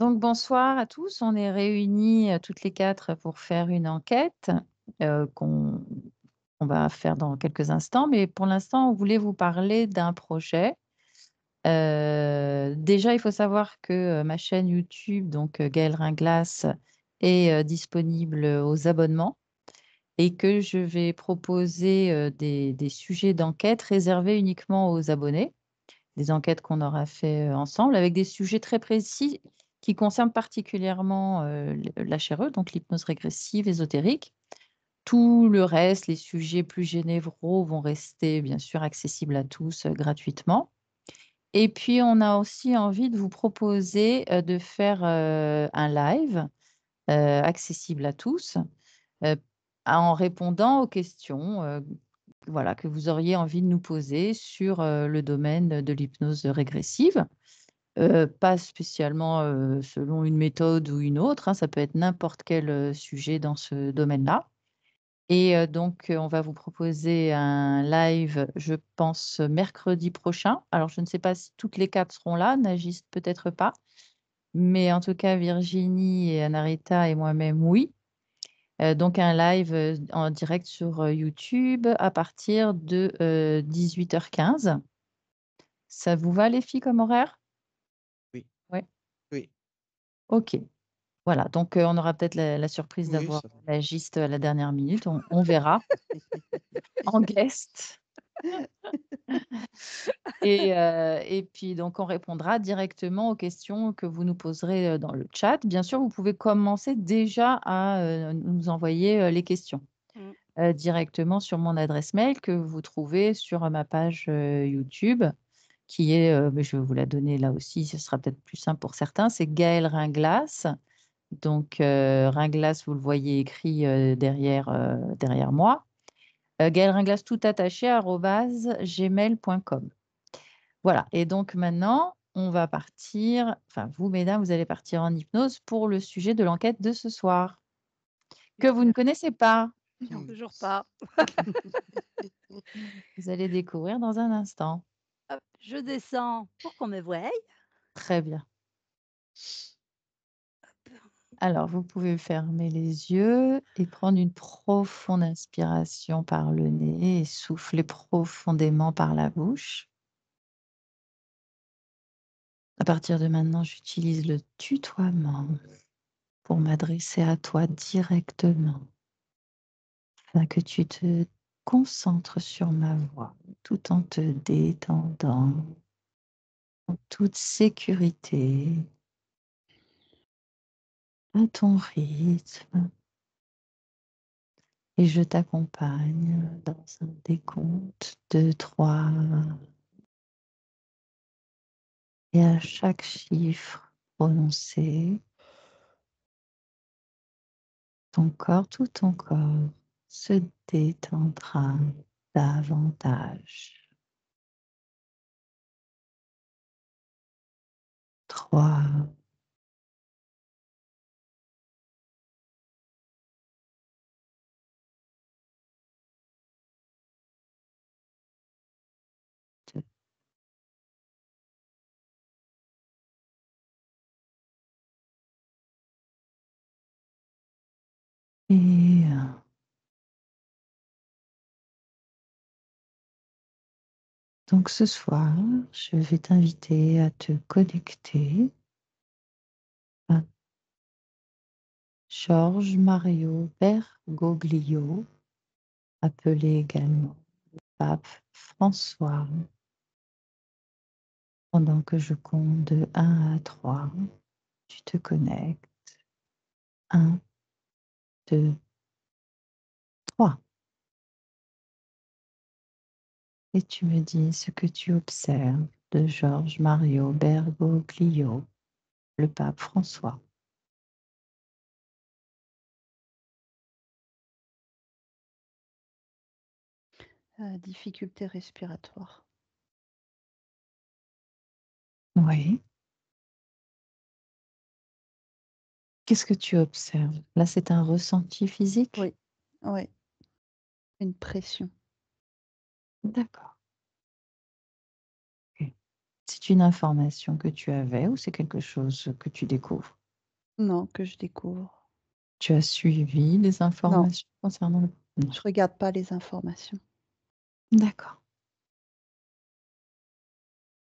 Donc bonsoir à tous. On est réunis, toutes les 4 pour faire une enquête, qu'on va faire dans quelques instants. Mais pour l'instant, on voulait vous parler d'un projet. Déjà, il faut savoir que, ma chaîne YouTube, donc Gaëlle Ringlas, est, disponible, aux abonnements et que je vais proposer, des sujets d'enquête réservés uniquement aux abonnés. Des enquêtes qu'on aura fait, ensemble avec des sujets très précis qui concernent particulièrement, l'HRE, donc l'hypnose régressive ésotérique. Tout le reste, les sujets plus généraux vont rester bien sûr accessibles à tous, gratuitement. Et puis on a aussi envie de vous proposer, de faire, un live, accessible à tous, heu, en répondant aux questions, voilà, que vous auriez envie de nous poser sur, le domaine de l'hypnose régressive. Pas spécialement, selon une méthode ou une autre, hein, ça peut être n'importe quel, sujet dans ce domaine-là. Et donc on va vous proposer un live, je pense, mercredi prochain. Alors je ne sais pas si toutes les 4 seront là, Nagis peut-être pas, mais en tout cas Virginie et Anarita et moi-même, oui. Donc un live, en direct sur, YouTube à partir de, 18h15. Ça vous va les filles comme horaire? Oui, Ouais? oui, OK. Voilà, donc on aura peut-être la surprise oui, d'avoir ça va. la giste à la dernière minute, on verra en guest. Et puis donc on répondra directement aux questions que vous nous poserez, dans le chat. Bien sûr, vous pouvez commencer déjà à, nous envoyer, les questions, Mmh. directement sur mon adresse mail que vous trouvez sur ma page, YouTube qui est, beh, je vais vous la donner là aussi, ce sera peut-être plus simple pour certains, c'est Gaëlle Ringlas. Donc Ringlas, vous le voyez écrit, derrière moi. Gaëlle Ringlas tout attaché arobase gmail.com. Voilà, et donc maintenant, on va partir, enfin vous mesdames, vous allez partir en hypnose pour le sujet de l'enquête de ce soir, que vous ne Super. connaissez pas. Non, Mmh. toujours pas. Vous allez découvrir dans un instant. Hop, je descends pour qu'on me voie. Très bien. Alors vous pouvez fermer les yeux et prendre une profonde inspiration par le nez et souffler profondément par la bouche. À partir de maintenant, j'utilise le tutoiement pour m'adresser à toi directement, afin que tu te concentres sur ma voix, tout en te détendant, en toute sécurité, à ton rythme. Et je t'accompagne dans un décompte de 3. Et à chaque chiffre prononcé, ton corps, tout ton corps se détendra davantage. 3, et 1. Donc ce soir, je vais t'inviter à te connecter à Georges Mario Bergoglio, appelé également Pape François. Pendant que je compte de 1 à 3, tu te connectes. 1, 2, 3. Et tu me dis ce que tu observes de Georges Mario Bergoglio, le pape François. Difficulté respiratoire. Oui. Qu'est-ce que tu observes? Là, c'est un ressenti physique? Oui, oui, une pression. D'accord. OK. C'est une information que tu avais ou c'est quelque chose que tu découvres? Non, que je découvre. Tu as suivi les Non, informations concernant le non. je regarde pas les informations. D'accord.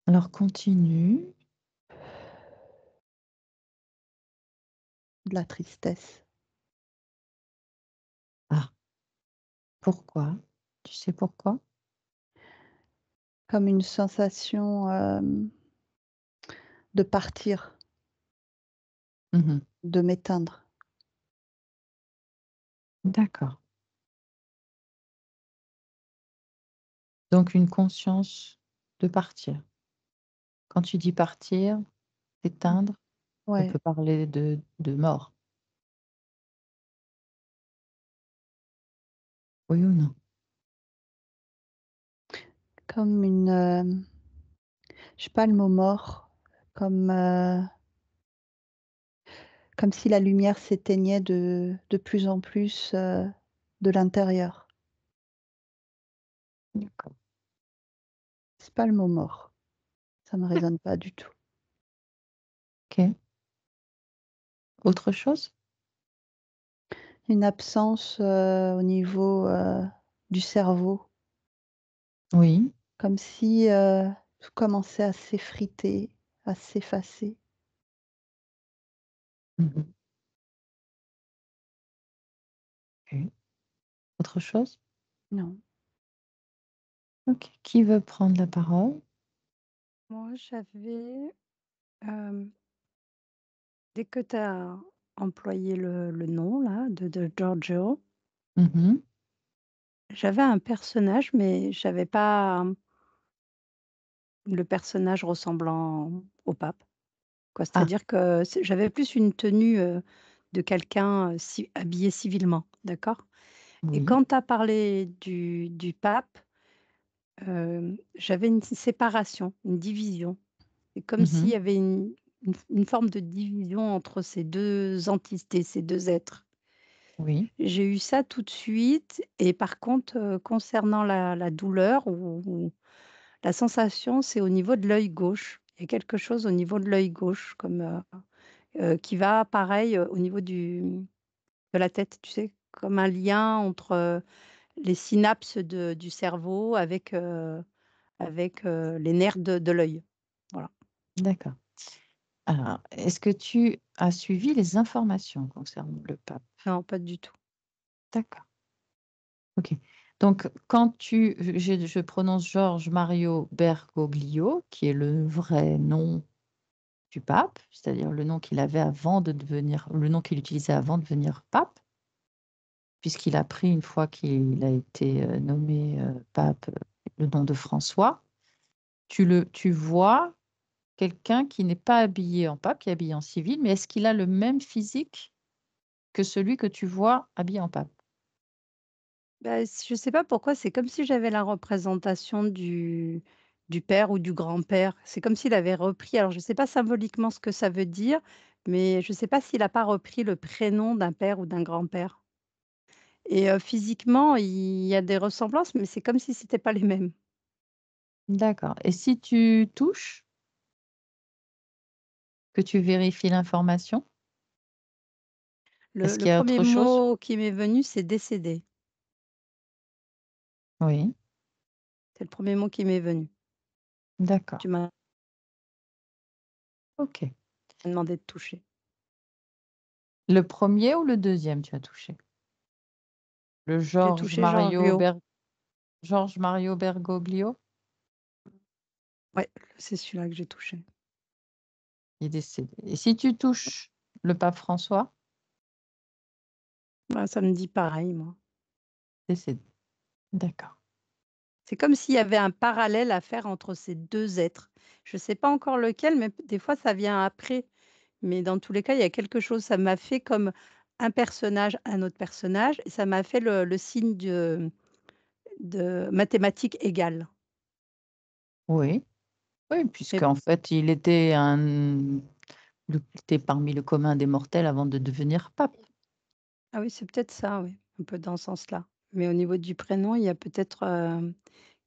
Alors continue. De la tristesse. Ah, pourquoi? Tu sais pourquoi? Comme une sensation, de partir, Mmh. de m'éteindre. D'accord. Donc une conscience de partir. Quand tu dis partir, Mmh. t'éteindre, on Ouais, peut parler de mort, oui ou non? comme une, je sais pas le mot mort, comme, comme si la lumière s'éteignait de plus en plus, de l'intérieur. D'accord. C'est pas le mot mort, ça me résonne pas du tout. OK. Autre chose? Une absence, au niveau, du cerveau, Oui. comme si, tout commençait à s'effriter, à s'effacer. Mmh. OK. Autre chose? Non. OK. Qui veut prendre la parole? Moi, j'avais, hem, dès que tu as employé le nom là de Giorgio, Mmh. j'avais un personnage, mais j'avais pas, le personnage ressemblant au pape, quoi. Ah, C'est-à-dire que j'avais plus une tenue, de quelqu'un, habillé civilement, d'accord? Et oui. quand tu as parlé du pape, j'avais une séparation, une division. C'est comme s'il Mmh. y avait une forme de division entre ces 2 entités, ces 2 êtres. Oui. J'ai eu ça tout de suite et par contre, concernant la douleur ou la sensation, c'est au niveau de l'œil gauche. Il y a quelque chose au niveau de l'œil gauche comme, qui va pareil, au niveau de la tête, tu sais? Comme un lien entre, les synapses du cerveau avec les nerfs de l'œil. Voilà. D'accord. Alors, est-ce que tu as suivi les informations concernant le pape? Non, pas du tout. D'accord. OK. Donc quand je prononce Georges Mario Bergoglio, qui est le vrai nom du pape, c'est-à-dire le nom qu'il avait avant de devenir le nom qu'il utilisait avant de devenir pape, puisqu'il a pris une fois qu'il a été, nommé, pape, le nom de François. Tu vois quelqu'un qui n'est pas habillé en pape, qui est habillé en civil, mais est-ce qu'il a le même physique que celui que tu vois habillé en pape? Bah, je sais pas pourquoi, c'est comme si j'avais la représentation du père ou du grand-père. C'est comme s'il avait repris, alors je sais pas symboliquement ce que ça veut dire, mais je sais pas s'il a pas repris le prénom d'un père ou d'un grand-père et physiquement, il y a des ressemblances, mais c'est comme si c'était pas les mêmes. D'accord, et si tu touches, que tu vérifies l'information, Le est-ce le qu'il y a 1er autre chose? mot qui m'est venu, c'est «décédé». Oui, C'est le premier mot qui m'est venu. d'accord, Tu m'as OK. demandé de toucher. Le premier ou le deuxième tu as touché? Le J'ai touché Giorgio. Georges Mario Bergoglio? Ouais, c'est celui-là que j'ai touché. Il est décédé, et si tu touches le pape François? Bah, ça me dit pareil, moi. Décédé, d'accord. C'est comme s'il y avait un parallèle à faire entre ces 2 êtres. Je ne sais pas encore lequel, mais des fois ça vient après. Mais dans tous les cas, il y a quelque chose, ça m'a fait comme un personnage, un autre personnage et ça m'a fait le signe de mathématiques égales. Oui, oui, Et puisqu'en fait il était parmi le commun des mortels avant de devenir pape. ah oui, c'est peut-être ça, oui, un peu dans ce sens-là. Mais au niveau du prénom, il y a peut-être,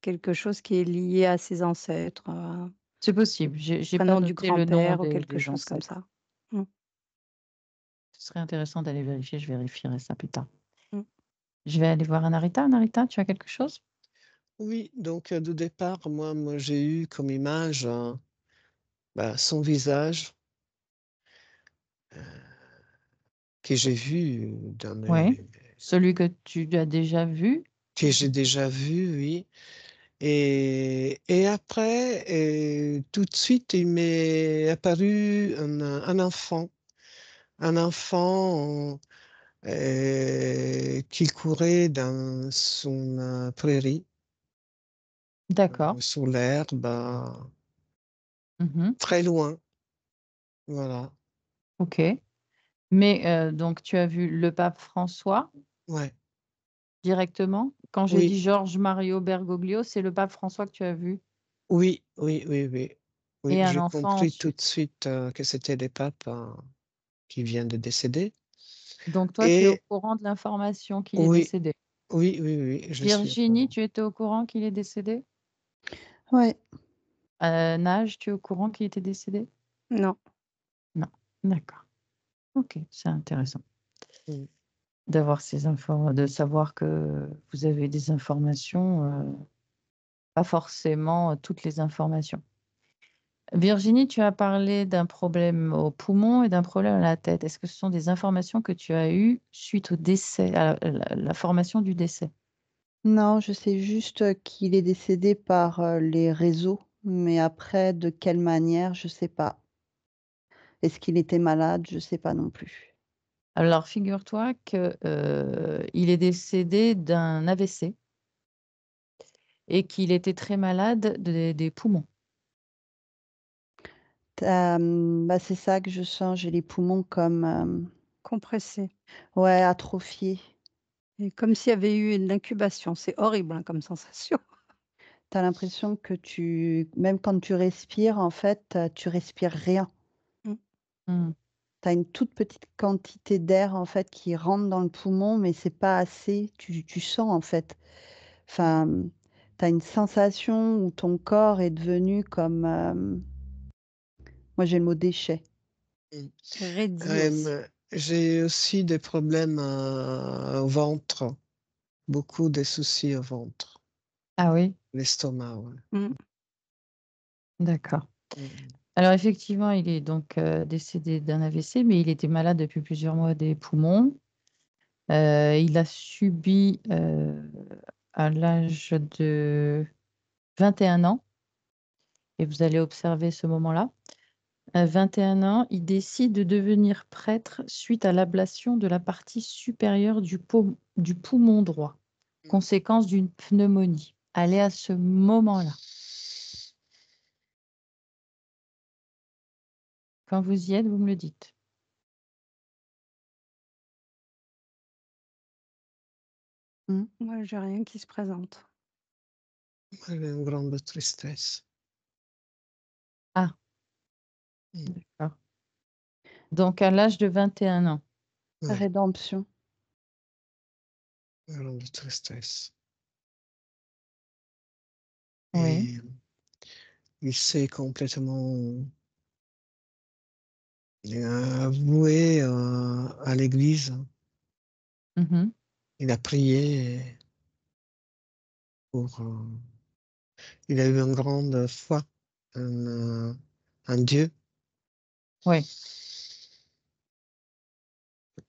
quelque chose qui est lié à ses ancêtres, C'est possible, j'ai pas prénom du noté le nom grand-père ou des quelque des chose comme ancêtres. ça. Mmh. Ce serait intéressant d'aller vérifier, je vérifierai ça plus tard. Mmh. Je vais aller voir Anarita. Anarita, tu as quelque chose? Oui, donc de départ, moi j'ai eu comme image, son visage, heu, que j'ai vu dans Oui. les Celui que tu as déjà vu? que j'ai déjà vu, oui. Et après, tout de suite, il m'est apparu un enfant, qui courait dans son, prairie, D'accord. sur l'herbe, Mmh. très loin, voilà. OK. Mais donc tu as vu le pape François Ouais, directement? Quand j'ai oui, dit Georges Mario Bergoglio, c'est le pape François que tu as vu? oui, oui, oui, oui. Oui, Et un j'ai enfant compris tout ensuite? de suite, que c'était le pape, qui vient de décéder. Donc toi, tu es au Et courant de l'information qu'il est oui, décédé? oui, oui, oui, je suis au Virginie, courant. tu étais au courant qu'il est décédé? Ouais. Naj, tu es au courant qu'il était décédé? Non. Non. D'accord. OK, c'est intéressant Mmh. d'avoir ces infos, de savoir que vous avez des informations, pas forcément, toutes les informations. Virginie, tu as parlé d'un problème au poumon et d'un problème à la tête. Est-ce que ce sont des informations que tu as eues suite au décès, à la formation du décès? Non, je sais juste, qu'il est décédé par, les réseaux, mais après de quelle manière, je sais pas. Est-ce qu'il était malade? Je sais pas non plus. Alors figure-toi que, il est décédé d'un AVC et qu'il était très malade des poumons. C'est ça que je sens, j'ai les poumons comme, Compressé ouais, atrophiés. et comme s'il y avait eu une incubation. C'est horrible, hein, comme sensation. Tu as l'impression que même quand tu respires, en fait, tu respires rien. Mmh. Mmh. Tu as une toute petite quantité d'air, en fait, qui rentre dans le poumon, mais c'est pas assez. Tu sens, en fait. Mmh. Enfin, tu as une sensation où ton corps est devenu comme, moi j'ai le mot déchet. Mmh. Raidi aussi. J'ai aussi des problèmes, au ventre, beaucoup de soucis au ventre, Ah oui? l'estomac, ouais. Mmh. D'accord. Mmh. Alors effectivement, il est donc, décédé d'un AVC, mais il était malade depuis plusieurs mois des poumons. Il a subi, à l'âge de 21 ans, et vous allez observer ce moment-là. À 21 ans, il décide de devenir prêtre suite à l'ablation de la partie supérieure du poumon droit, Mmh. conséquence d'une pneumonie. Allez à ce moment-là. Quand vous y êtes, vous me le dites. Mmh. Moi, j'ai rien qui se présente. J'ai une grande tristesse. Ah, Mmh. d'accord. Donc à l'âge de 21 ans. Ouais, Rédemption. grande tristesse. Oui. Et il s'est complètement, voué, à l'église. Mmh. Il a prié pour, il a eu une grande foi en Dieu. Oui,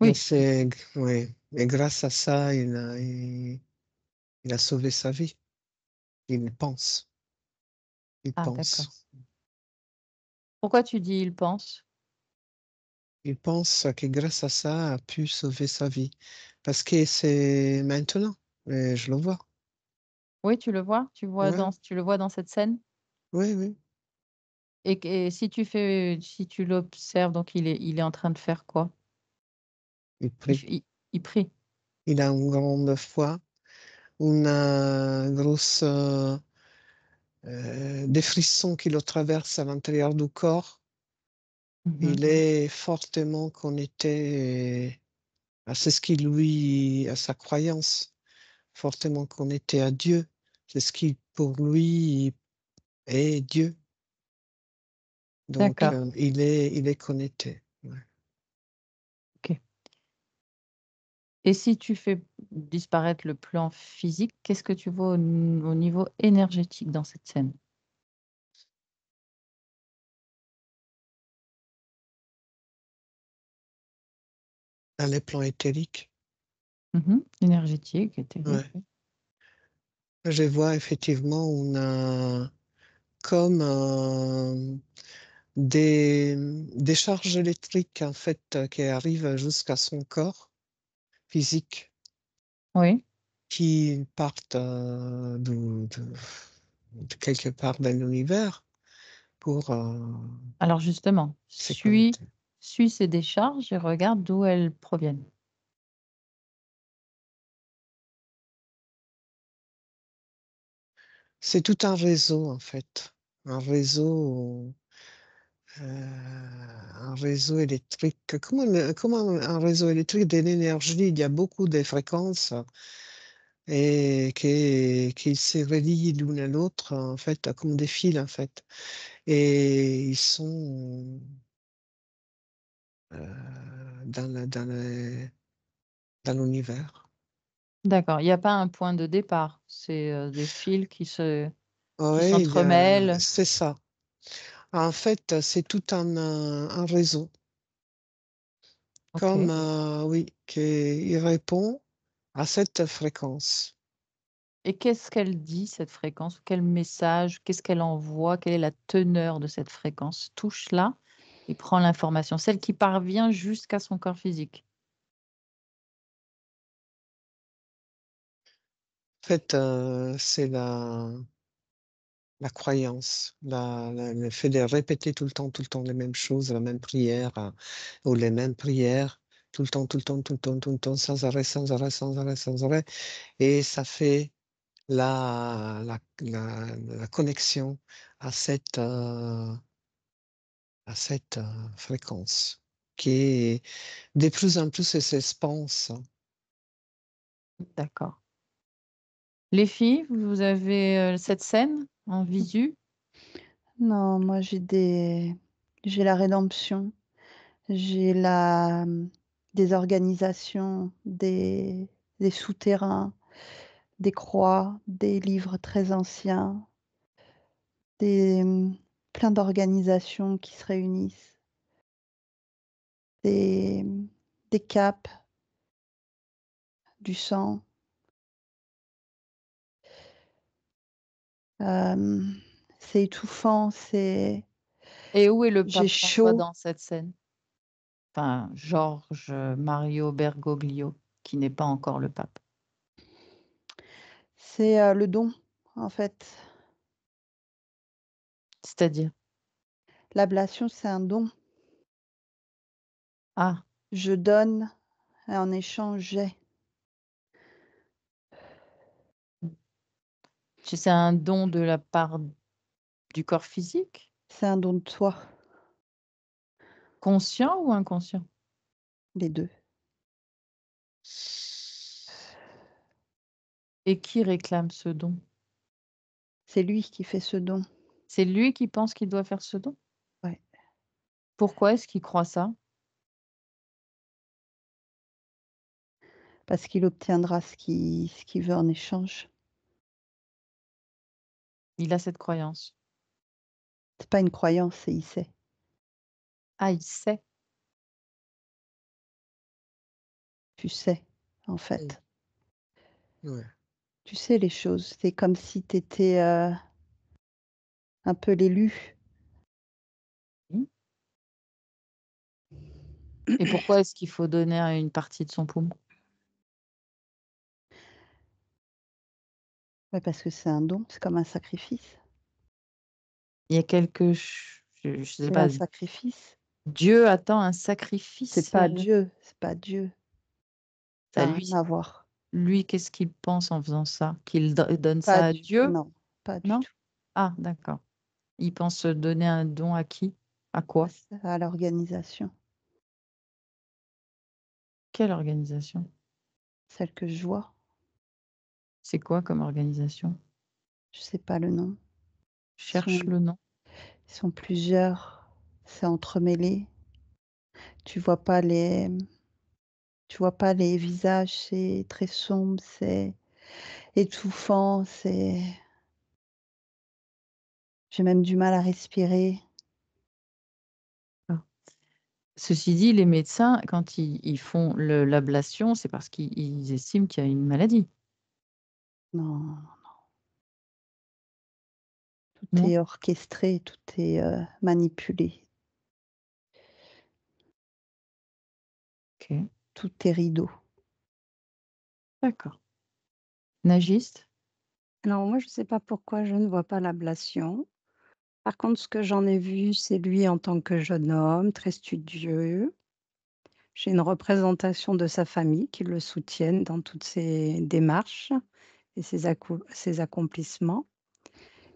Et oui. c'est oui, et grâce à ça, il a sauvé sa vie. Il pense, il Ah d'accord. pense. Pourquoi tu dis: «Il pense»? Il pense que grâce à ça, a pu sauver sa vie. Parce que c'est maintenant, et je le vois. Oui, tu le vois? Ouais, Tu le vois dans cette scène? oui, oui, Et si tu l'observes, donc il est en train de faire quoi? il Il prie. f il prie? Il a une grande foi, une, grosse, des frissons qui le traversent à l'intérieur du corps. Mmh. Il est fortement connecté à ce qui lui à sa croyance, fortement connecté à Dieu. C'est ce qui, pour lui, est Dieu. Donc, D'accord, il est connecté, ouais. OK. Et si tu fais disparaître le plan physique, qu'est-ce que tu vois au niveau énergétique dans cette scène? Dans les plans éthériques. Énergétique, éthérique, Ouais. oui. Je vois effectivement, on a comme des charges électriques en fait qui arrivent jusqu'à son corps physique, Oui. qui partent de quelque part dans l'univers pour Alors justement, se suis connecter. ces décharges et regarde d'où elles proviennent. C'est tout un fait, un réseau, un réseau électrique. Comment un réseau électrique de l'énergie, il y a beaucoup de fréquences et qui se relient l'une à l'autre en fait comme des fils en fait. Et ils sont dans dans l'univers. D'accord, il n'y a pas un point de départ, c'est, des fils qui Oui, s'entremêlent. c'est ça. En fait, c'est tout un réseau. Comme, OK. oui, qui répond à cette fréquence. Et qu'est-ce qu'elle dit cette fréquence? Quel message? Qu'est-ce qu'elle envoie? Quelle est la teneur de cette fréquence? Touche là et prends l'information, celle qui parvient jusqu'à son corps physique. En fait, c'est la croyance, le fait de répéter tout le temps les mêmes choses, la même prière, ou les mêmes prières, tout le temps, tout le temps, tout le temps, tout le temps, sans arrêt, sans arrêt, sans arrêt, sans arrêt. Et ça fait la connexion à cette fréquence qui est de plus en plus s'expanse. D'accord. Les filles, vous avez, cette scène en visu? Non, moi j'ai la rédemption, j'ai des organisations, des souterrains, des croix, des livres très anciens, des, plein d'organisations qui se réunissent, des, des capes, du sang. C'est étouffant, Et où est le j'ai pape François chaud. dans cette scène? Enfin, Georges Mario Bergoglio, qui n'est pas encore le pape. C'est, le don, en fait. C'est-à-dire? L'ablation, c'est un don. Ah, Je donne et en échange, j'ai. c'est un don de la part du corps physique? C'est un don de toi, Conscient ou inconscient? les 2. Et qui réclame ce don? C'est lui qui fait ce don. C'est lui qui pense qu'il doit faire ce don? Ouais, Pourquoi est-ce qu'il croit ça? parce qu'il obtiendra ce qu'il veut en échange. Il a cette croyance. C'est pas une croyance, c'est il sait. Ah, il sait. Tu sais, en Mm. fait. Ouais. Tu sais les choses. C'est comme si tu étais, un peu l'élu. Mmh. Et pourquoi est-ce qu'il faut donner une partie de son poumon? Ouais, parce que c'est un don, c'est comme un sacrifice. Il y a quelque ch je sais C'est pas, un sacrifice. Dieu attend un sacrifice, C'est pas Dieu, bah, ça a rien à voir. lui, qu'est-ce qu'il pense en faisant ça? Qu'il donne Pas ça à du Dieu? Non, pas du Non? tout. Ah, d'accord. Il pense donner un don à qui? À quoi? À l'organisation, Quelle organisation? celle que je vois, C'est quoi comme organisation? je sais pas le nom. Ils Cherche sont le nom. ils sont plusieurs, c'est entremêlé. Tu vois pas Tu vois pas les visages, c'est très sombre, c'est étouffant, c'est j'ai même du mal à respirer. Ah. Ceci dit, les médecins, quand ils font l'ablation, c'est parce qu'ils estiment qu'il y a une maladie, Non, tout non? est orchestré, tout est, manipulé, Ok, tout est rideau. d'accord. Nagiste? Alors moi, je ne sais pas pourquoi je ne vois pas l'ablation. Par contre, ce que j'en ai vu, c'est lui en tant que jeune homme, très studieux. J'ai une représentation de sa famille qui le soutiennent dans toutes ses démarches et ses accomplissements.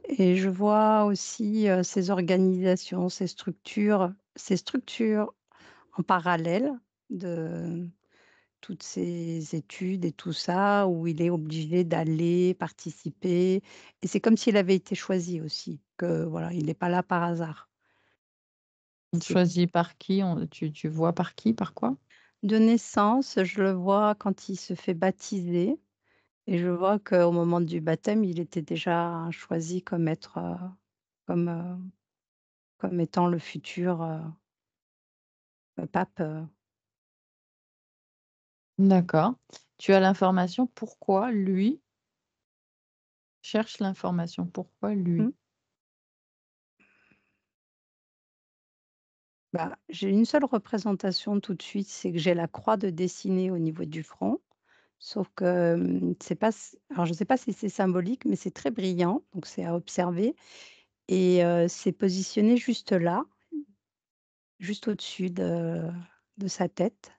Et je vois aussi, ses organisations, ses structures en parallèle de toutes ses études et tout ça, où il est obligé d'aller participer et c'est comme s'il avait été choisi aussi, que voilà, il n'est pas là par hasard. C'est Choisi par qui? Tu vois par qui? Par quoi? de naissance, je le vois quand il se fait baptiser et je vois qu'au moment du baptême, il était déjà choisi comme être, comme, comme étant le futur, pape, D'accord. Tu as l'information. Pourquoi lui? Cherche l'information. Pourquoi lui? mmh. Bah, j'ai une seule représentation tout de suite, c'est que j'ai la croix de dessinée au niveau du front, sauf que, c'est pas s alors je ne sais pas si c'est symbolique, mais c'est très brillant, donc c'est à observer et c'est positionné juste là, juste au-dessus de sa tête.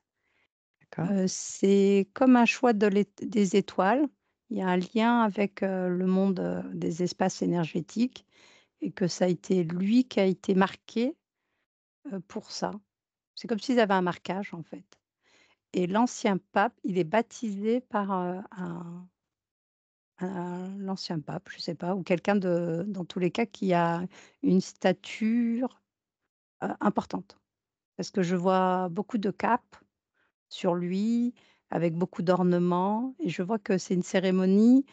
D'accord. C'est comme un choix des étoiles. Il y a un lien avec, le monde, des espaces énergétiques et que ça a été lui qui a été marqué, pour ça. C'est comme s'ils avaient un marquage, en fait. Et l'ancien pape, il est baptisé par, l'ancien pape, je sais pas, ou quelqu'un de dans tous les cas qui a une stature, importante. Parce que je vois beaucoup de capes sur lui, avec beaucoup d'ornements et je vois que c'est une cérémonie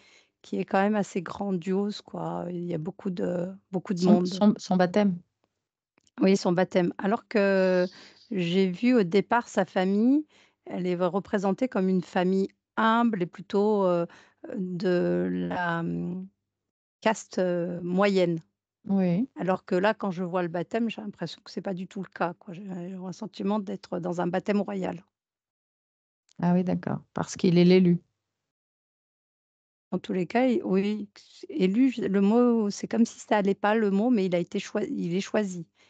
qui est quand même assez grandiose, quoi. Il y a beaucoup de Son monde. son son baptême? Oui, son baptême. Alors que j'ai vu au départ sa famille, elle est représentée comme une famille humble et plutôt, de la, caste, moyenne. Oui. Alors que là, quand je vois le baptême, j'ai l'impression que c'est pas du tout le cas, quoi. J'ai un sentiment d'être dans un baptême royal. Ah oui, d'accord. Parce qu'il est l'élu. En tous les cas, oui, élu, le mot, c'est comme si ça allait pas le mot, mais il est choisi. Il est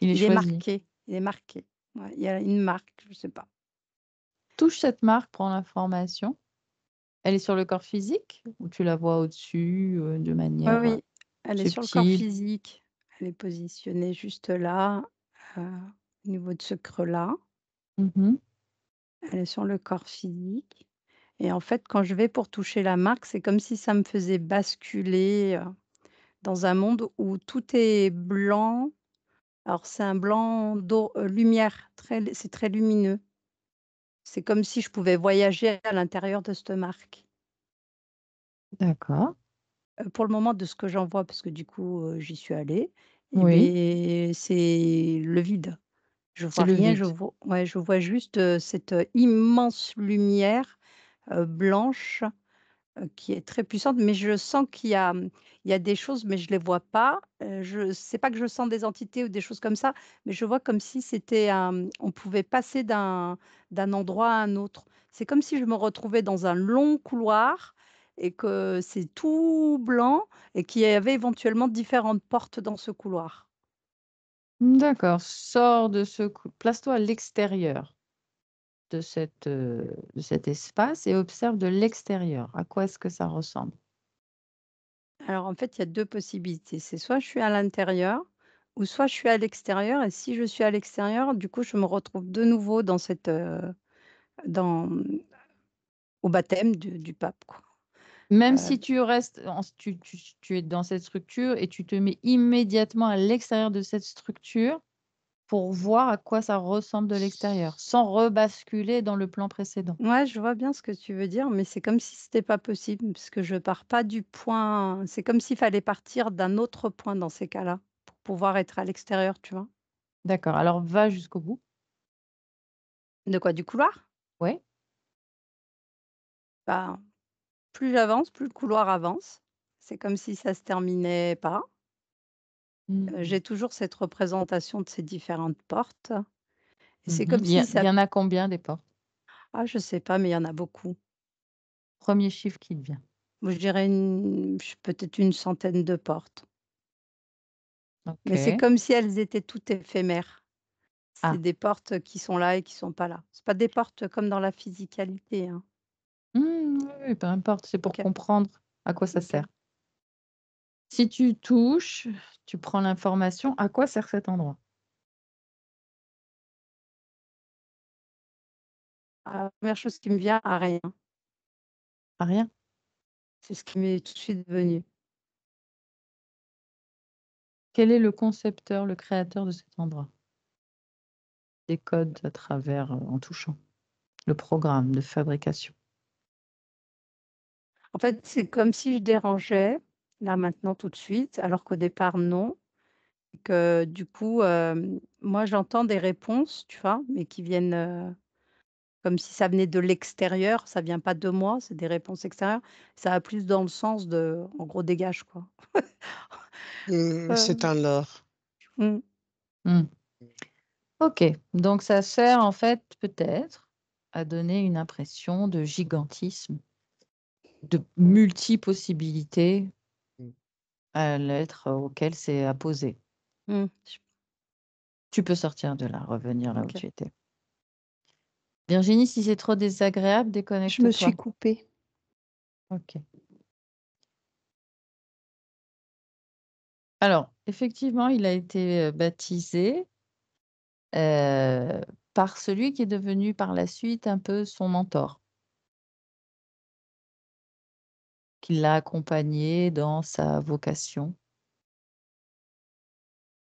Il est choisi. marqué, il est marqué. Ouais, il y a une marque, je sais pas. Touche cette marque, prends l'information. Elle est sur le corps physique ou tu la vois au-dessus, de Oui, manière, oui, elle est sur le corps subtile? physique. Elle est positionnée juste là, au niveau de ce creux-là. Mmh. Elle est sur le corps physique et en fait, quand je vais pour toucher la marque, c'est comme si ça me faisait basculer, dans un monde où tout est blanc. Alors c'est un blanc lumière, c'est très lumineux. C'est comme si je pouvais voyager à l'intérieur de cette marque. D'accord. Pour le moment, de ce que j'en vois, parce que du coup, j'y suis allée et Oui, beh, c'est le vide. Je c'est vois le rien, vide. je vois juste, cette, immense lumière, blanche, qui est très puissante, mais je sens il y a des choses, mais je les vois pas. Je c'est pas que je sens des entités ou des choses comme ça, mais je vois comme si c'était on pouvait passer d'un endroit à un autre. C'est comme si je me retrouvais dans un long couloir et que c'est tout blanc et qu'il y avait éventuellement différentes portes dans ce couloir. D'accord, sors de ce cou place-toi à l'extérieur de cet espace et observe de l'extérieur. À quoi est-ce que ça ressemble? Alors en fait, il y a 2 possibilités. C'est soit je suis à l'intérieur ou soit je suis à l'extérieur et si je suis à l'extérieur, du coup, je me retrouve de nouveau dans dans, au baptême du pape, quoi. Même si Heu, tu restes en tu es dans cette structure et tu te mets immédiatement à l'extérieur de cette structure, pour voir à quoi ça ressemble de l'extérieur, sans rebasculer dans le plan précédent. Ouais, je vois bien ce que tu veux dire, mais c'est comme si c'était pas possible, parce que je pars pas du point c'est comme s'il fallait partir d'un autre point dans ces cas-là, pour pouvoir être à l'extérieur, tu vois? D'accord, alors va jusqu'au bout. De quoi? Du couloir? Ouais. Bah, plus j'avance, plus le couloir avance. C'est comme si ça se terminait pas. Mmh. J'ai toujours cette représentation de ces différentes portes et c'est Mmh. comme Il si y ça en a combien des portes? je sais pas, mais il y en a beaucoup. Premier chiffre qui te vient. Moi, je dirais peut-être une centaine de portes, mais c'est OK. comme si elles étaient toutes éphémères. C'est Ah. des portes qui sont là et qui sont pas là. C'est pas des portes comme dans la physicalité, hein. Mmh, oui, oui, peu importe, c'est pour OK, comprendre à quoi ça OK. sert. Si tu touches, tu prends l'information, à quoi sert cet endroit? La 1re chose qui me vient, à rien. À rien? C'est ce qui m'est tout de suite venu. Quel est le concepteur, le créateur de cet endroit? Des codes à travers, en touchant. Le programme de fabrication. En fait, c'est comme si je dérangeais, là, maintenant, tout de suite, alors qu'au départ, non. Que du coup, moi, j'entends des réponses, tu vois? Mais qui viennent, comme si ça venait de l'extérieur, ça vient pas de moi, c'est des réponses extérieures. Ça va plus dans le sens de, en gros: «Dégage», quoi. C'est Heu, un leurre. mmh, Mmh. OK, donc ça sert en fait peut-être à donner une impression de gigantisme, de multi-possibilités Mmh. à l'être auquel c'est apposé. je Tu peux sortir de là, revenir là où OK. tu étais. Virginie, si c'est trop désagréable, Je me suis déconnecte-toi. coupée. OK. Alors, effectivement, il a été, baptisé, heu, par celui qui est devenu par la suite un peu son mentor, qui l'a accompagné dans sa vocation.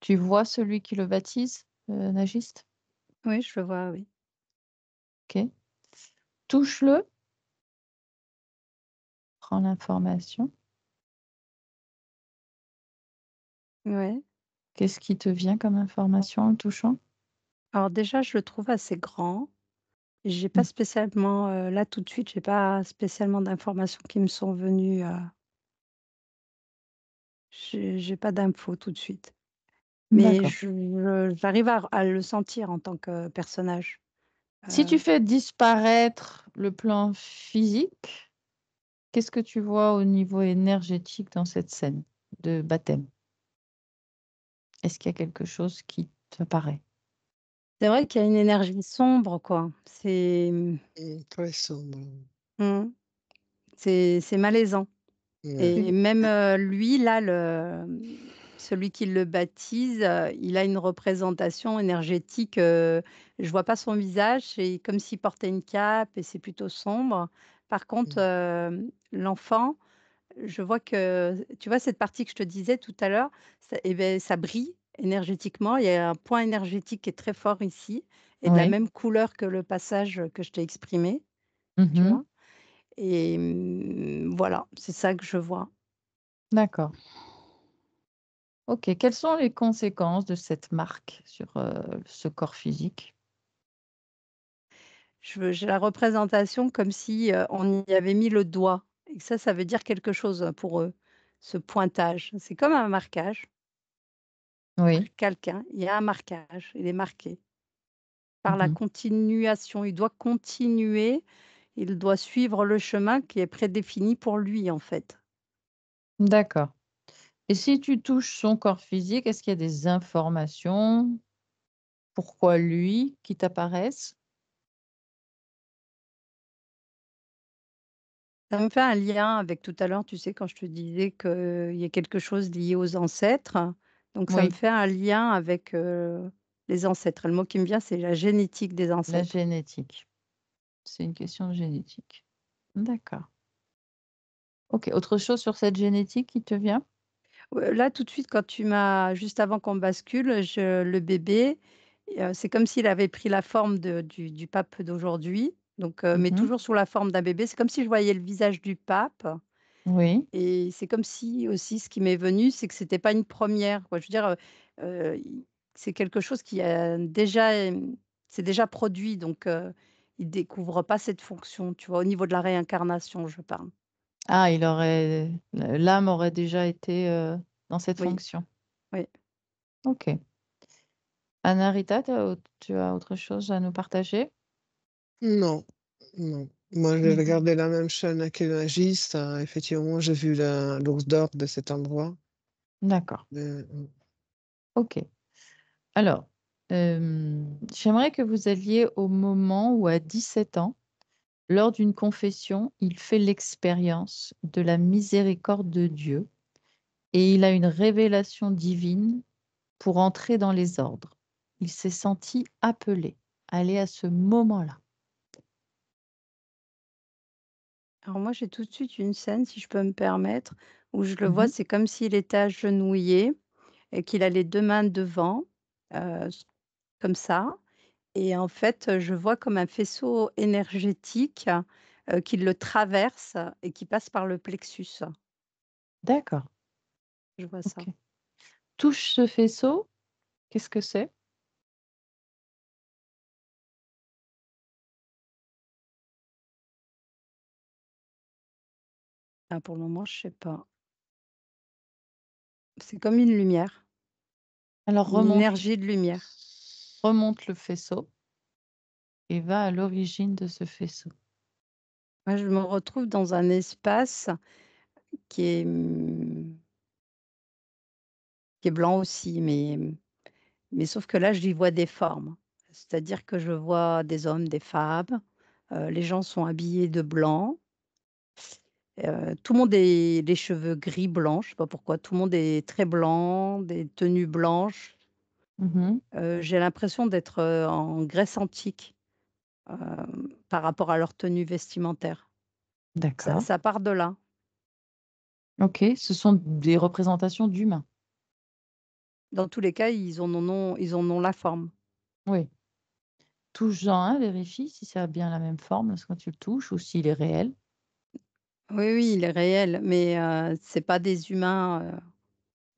Tu vois celui qui le baptise, Nagiste? Oui, je le vois, oui. OK. Touche-le, prends l'information. Ouais. Qu'est-ce qui te vient comme information en le touchant? Alors déjà, je le trouve assez grand. J'ai pas Mmh. spécialement, là, tout de suite, j'ai pas spécialement d'informations qui me sont venues, j'ai pas d'infos tout de suite. Mais D'accord. j'arrive à le sentir en tant que personnage. Si tu fais disparaître le plan physique, qu'est-ce que tu vois au niveau énergétique dans cette scène de baptême? Est-ce qu'il y a quelque chose qui t'apparaît? C'est vrai qu'il y a une énergie sombre, quoi. Très sombre. Mmh, c'est malaisant Ouais. et même, lui, là, celui qui le baptise, il a une représentation énergétique, je vois pas son visage, c'est comme s'il portait une cape et c'est plutôt sombre. Par contre, Mmh. l'enfant, je vois que tu vois cette partie que je te disais tout à l'heure, ça brille énergétiquement. Il y a un point énergétique qui est très fort ici et de la Oui. même couleur que le passage, que je t'ai exprimé, tu Mmh. vois? Et voilà, c'est ça que je vois. D'accord. OK. Quelles sont les conséquences de cette marque sur, ce corps physique? J'ai la représentation comme si, on y avait mis le doigt et que ça veut dire quelque chose, pour eux, ce pointage. C'est comme un marquage sur Oui. quelqu'un, il y a un marquage, il est marqué. Par la Mmh. continuation, il doit continuer, il doit suivre le chemin qui est prédéfini pour lui, en fait. D'accord. Et si tu touches son corps physique, est-ce qu'il y a des informations, pourquoi lui, qui t'apparaissent? Ça me fait un lien avec tout à l'heure, tu sais, quand je te disais qu'il y a quelque chose lié aux ancêtres, donc ça me Oui, fait un lien avec, les ancêtres. Le mot qui me vient, c'est la génétique des la ancêtres. génétique. C'est une question de génétique. D'accord. OK. Autre chose sur cette génétique qui te vient? Là, tout de suite, quand tu m'as juste avant qu'on bascule, le bébé, C'est comme s'il avait pris la forme du pape d'aujourd'hui, donc mais Mmh. toujours sous la forme d'un bébé. C'est comme si je voyais le visage du pape Oui. et c'est comme si aussi ce qui m'est venu, c'est que c'était pas une première, quoi. Je veux dire, i c'est quelque chose qui a déjà, s'est déjà produit, donc il découvre pas cette fonction, tu vois? Au niveau de la réincarnation, je parle. Ah, l'âme aurait déjà été, dans cette Oui, fonction. oui. OK. Anna-Rita, tu as autre chose à nous partager? Non, non. Moi, j'ai Mmh. regardé la même chaîne archéologiste. Effectivement, j'ai vu l'ours d'or de cet endroit. D'accord. Mm. OK. Alors, j'aimerais que vous alliez au moment où à 17 ans, lors d'une confession, il fait l'expérience de la miséricorde de Dieu et il a une révélation divine pour entrer dans les ordres. Il s'est senti appelé. Allez à ce moment-là. Alors moi, j'ai tout de suite une scène, si je peux me permettre, où je le vois, Mmh. c'est comme s'il était agenouillé et qu'il a les 2 mains devant, s comme ça et en fait, je vois comme un faisceau énergétique, qui le traverse et qui passe par le plexus. D'accord, Je vois ça. OK. Touche ce faisceau, qu'est-ce que c'est? Ah, pour le moment, je sais pas. C'est comme une lumière, Alors une énergie de lumière. remonte le faisceau et va à l'origine de ce faisceau. Moi, je me retrouve dans un espace qui est, qui est blanc aussi, mais sauf que là, j'y vois des formes. C'est-à-dire que je vois des hommes, des femmes, les gens sont habillés de blanc, tout le monde est les cheveux gris blancs, je sais pas pourquoi, tout le monde est très blanc, des tenues blanches. Mmh. J'ai l'impression d'être, en Grèce antique, par rapport à leur tenue vestimentaire. Ça D'accord. ça part de là. OK, ce sont des représentations d'humains. Dans tous les cas, ils en ont la forme. Oui. Touche-en un, vérifie si ça a bien la même forme lorsque tu le touches ou s'il est réel. Oui, oui, il est réel, mais c'est pas des humains,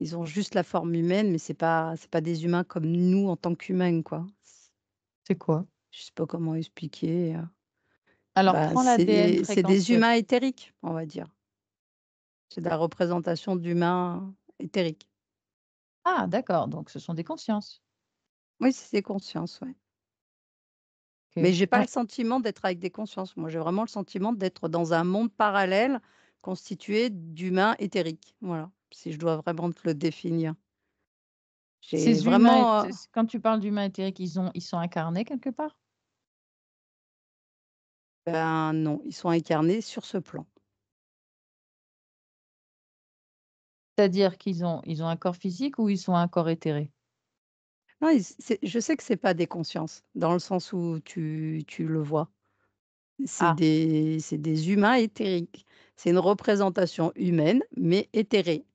ils ont juste la forme humaine, mais c'est pas des humains comme nous en tant qu'humains, quoi. C'est quoi? Je sais pas comment expliquer, Alors bah, prends l'ADN c'est des fréquentiel. humains éthériques, on va dire. C'est de la représentation d'humains éthériques. Ah d'accord, donc ce sont des consciences. Oui, c'est conscience, ouais. Mais OK. j'ai pas le Ouais. sentiment d'être avec des consciences. Moi, j'ai vraiment le sentiment d'être dans un monde parallèle constitué d'humains éthériques. Voilà, si je dois vraiment te le définir. J'ai Ces humains, vraiment, quand tu parles d'humains éthériques, ils sont incarnés quelque part? ben, non, ils sont incarnés sur ce plan. C'est-à-dire ils ont un corps physique ou ils ont un corps éthéré? Non, je sais que c'est pas des consciences, dans le sens où tu le vois. Ah, C'est des humains éthériques. C'est une représentation humaine, mais éthérée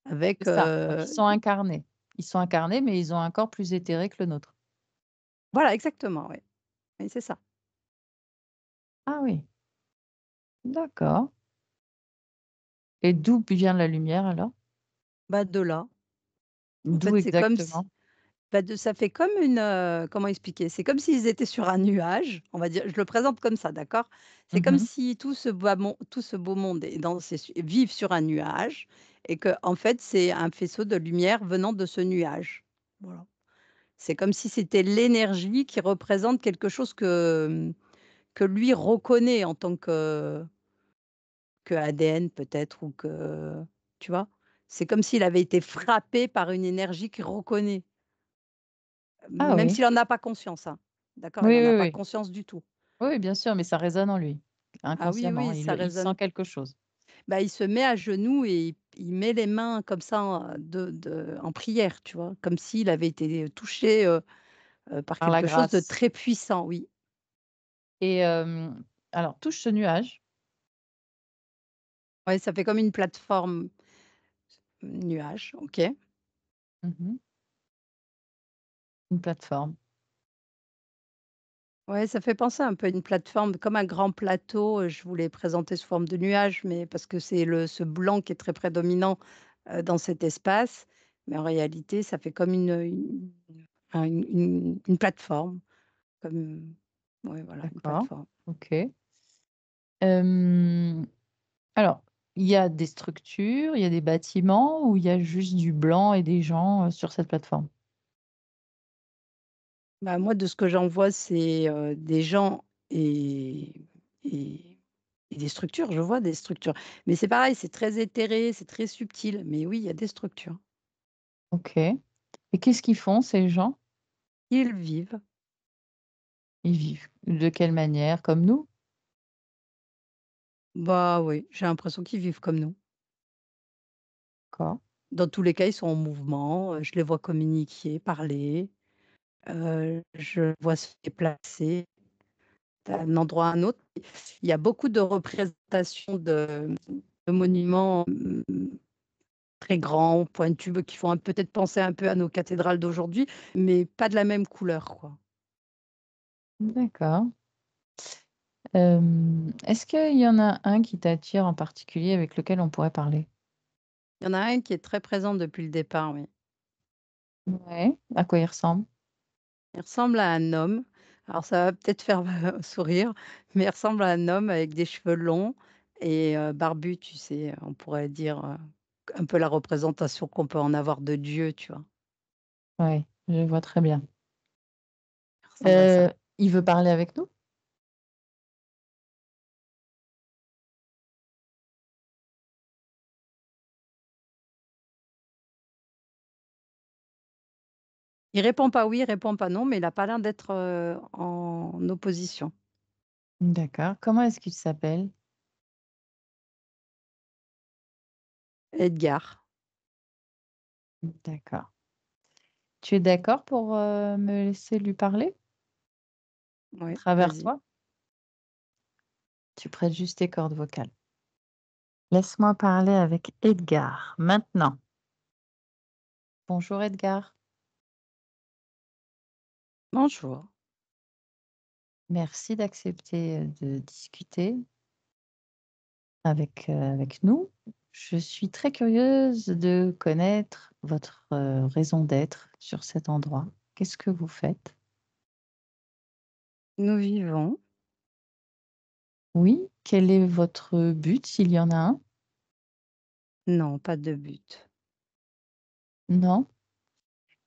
avec, c'est ça, donc ils sont incarnés. Ils sont incarnés, mais ils ont un corps plus éthéré que le nôtre. voilà, exactement, oui. Oui, c'est ça. Ah oui, d'accord, et d'où vient la lumière alors? Bah, de là, en D'où fait, c'est comme si exactement? bah, de ça fait comme une, comment expliquer? C'est comme s'ils étaient sur un nuage, on va dire, je le présente comme ça, d'accord? C'est comme Mmh. si tout ce beau monde est dans ces su vivent sur un nuage et que en fait, c'est un faisceau de lumière venant de ce nuage. Voilà. C'est comme si c'était l'énergie qui représente quelque chose que lui reconnaît en tant que ADN peut-être ou que tu vois? C'est comme s'il avait été frappé par une énergie qu'il reconnaît. Ah Même oui. s'il en a pas conscience, hein. D'accord? Il Oui, en a oui, pas oui. conscience du tout. Oui, bien sûr, mais ça résonne en lui, Ah oui, inconsciemment. oui, ça Il sent résonne. quelque chose. Bah, il se met à genoux et il met les mains comme ça, en prière, tu vois? Comme s'il avait été touché, par Par la quelque chose de grâce. très puissant, oui. Et alors touche ce nuage. Ouais, ça fait comme une plateforme, nuage, OK. Mmh. Une plateforme. Ouais, ça fait penser un peu à une plateforme, comme un grand plateau, je voulais présenter sous forme de nuage, mais parce que c'est le ce blanc qui est très prédominant, dans cet espace, mais en réalité, ça fait comme une plateforme, comme ouais, voilà, une D'accord. plateforme. OK. Hem, alors, il y a des structures, il y a des bâtiments ou il y a juste du blanc et des gens, sur cette plateforme? Bah, moi, de ce que j'en vois, c'est, des gens et et et des structures, je vois des structures. Mais c'est pareil, c'est très éthéré, c'est très subtil, mais oui, il y a des structures. OK. Et qu'est-ce qu'ils font ces gens? Ils vivent. Ils vivent de quelle manière? Comme nous? Bah, oui, j'ai l'impression qu'ils vivent comme nous. D'accord. Dans tous les cas, ils sont en mouvement, je les vois communiquer, parler, je vois se déplacer d'un endroit à un autre. Il y a beaucoup de représentations de monuments, très grands, pointus, qui font peut-être penser un peu à nos cathédrales d'aujourd'hui, mais pas de la même couleur, quoi. D'accord. Est-ce qu'il y en a un qui t'attire en particulier avec lequel on pourrait parler? Il y en a un qui est très présent depuis le départ, oui. Ouais. À quoi il ressemble? Il ressemble à un homme. Alors ça va peut-être faire, sourire, mais il ressemble à un homme avec des cheveux longs et barbu, tu sais? On pourrait dire, un peu la représentation qu'on peut en avoir de Dieu, tu vois? Ouais, je vois très bien. Il ressemble à ça. Il veut parler avec nous? Il répond pas oui, il répond pas non, mais il a pas l'air d'être, en opposition. D'accord. Comment est-ce qu'il s'appelle? Edgar, D'accord. Tu es d'accord pour, me laisser lui parler à oui, travers vas-y. toi? Tu prêtes juste tes cordes vocales. Laisse-moi parler avec Edgar, maintenant. Bonjour Edgar. Bonjour. Merci d'accepter, de discuter avec nous. Je suis très curieuse de connaître votre, raison d'être sur cet endroit. Qu'est-ce que vous faites? Nous vivons. Oui, quel est votre but, s'il y en a un? Non, pas de but. Non?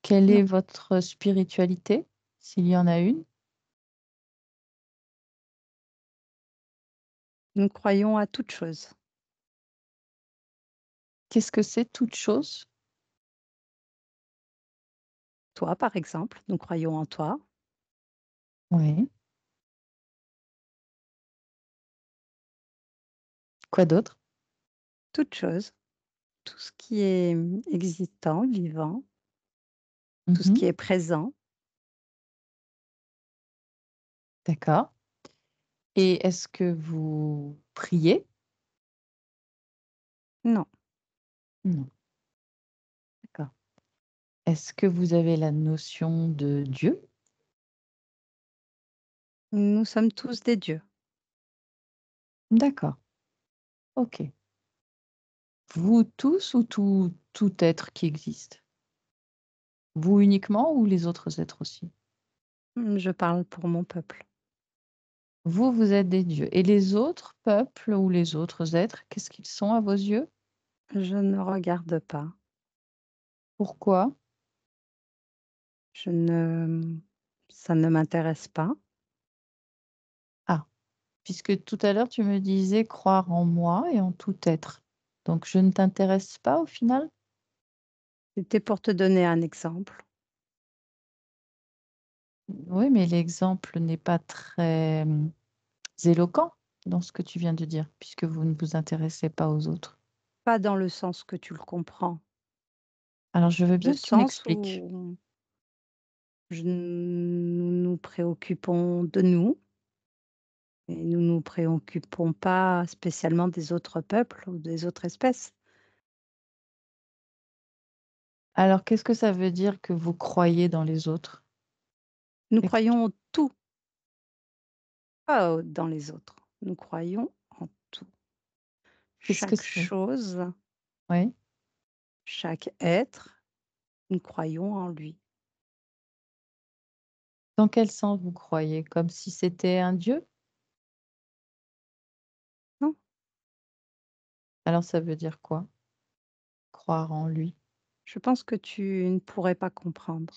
Quelle Non, est votre spiritualité, s'il y en a une? nous croyons à toute chose. Qu'est-ce que c'est toute chose? Toi, par exemple, nous croyons en toi. Oui. Quoi d'autre? Toute chose, tout ce qui est, existant, vivant, tout ce Mmh. qui est présent. D'accord. Et est-ce que vous priez? Non, Non, d'accord. Est-ce que vous avez la notion de Dieu? nous sommes tous des dieux. D'accord, OK. Vous tous ou tout être qui existe? Vous uniquement ou les autres êtres aussi? Je parle pour mon peuple. Vous, vous êtes des dieux et les autres peuples ou les autres êtres, qu'est-ce qu'ils sont à vos yeux? Je ne regarde pas. Pourquoi? Je ne Ça ne m'intéresse pas. Ah, puisque tout à l'heure tu me disais croire en moi et en tout être. Donc je ne t'intéresse pas au final? C'était pour te donner un exemple. Oui, mais l'exemple n'est pas très, éloquent dans ce que tu viens de dire, puisque vous ne vous intéressez pas aux autres. Pas dans le sens que tu le comprends. Alors je veux Le bien que tu sens m'expliques. où nous nous préoccupons de nous et nous nous préoccupons pas spécialement des autres peuples ou des autres espèces. Alors qu'est-ce que ça veut dire que vous croyez dans les autres? Nous Et croyons en tout, pas dans les autres. Nous croyons en tout. qu'est-ce que Chaque c'est? chose, Oui. chaque être, nous croyons en lui. Dans quel sens vous croyez? Comme si c'était un dieu? Non, Alors ça veut dire quoi? Croire en lui? je pense que tu ne pourrais pas comprendre.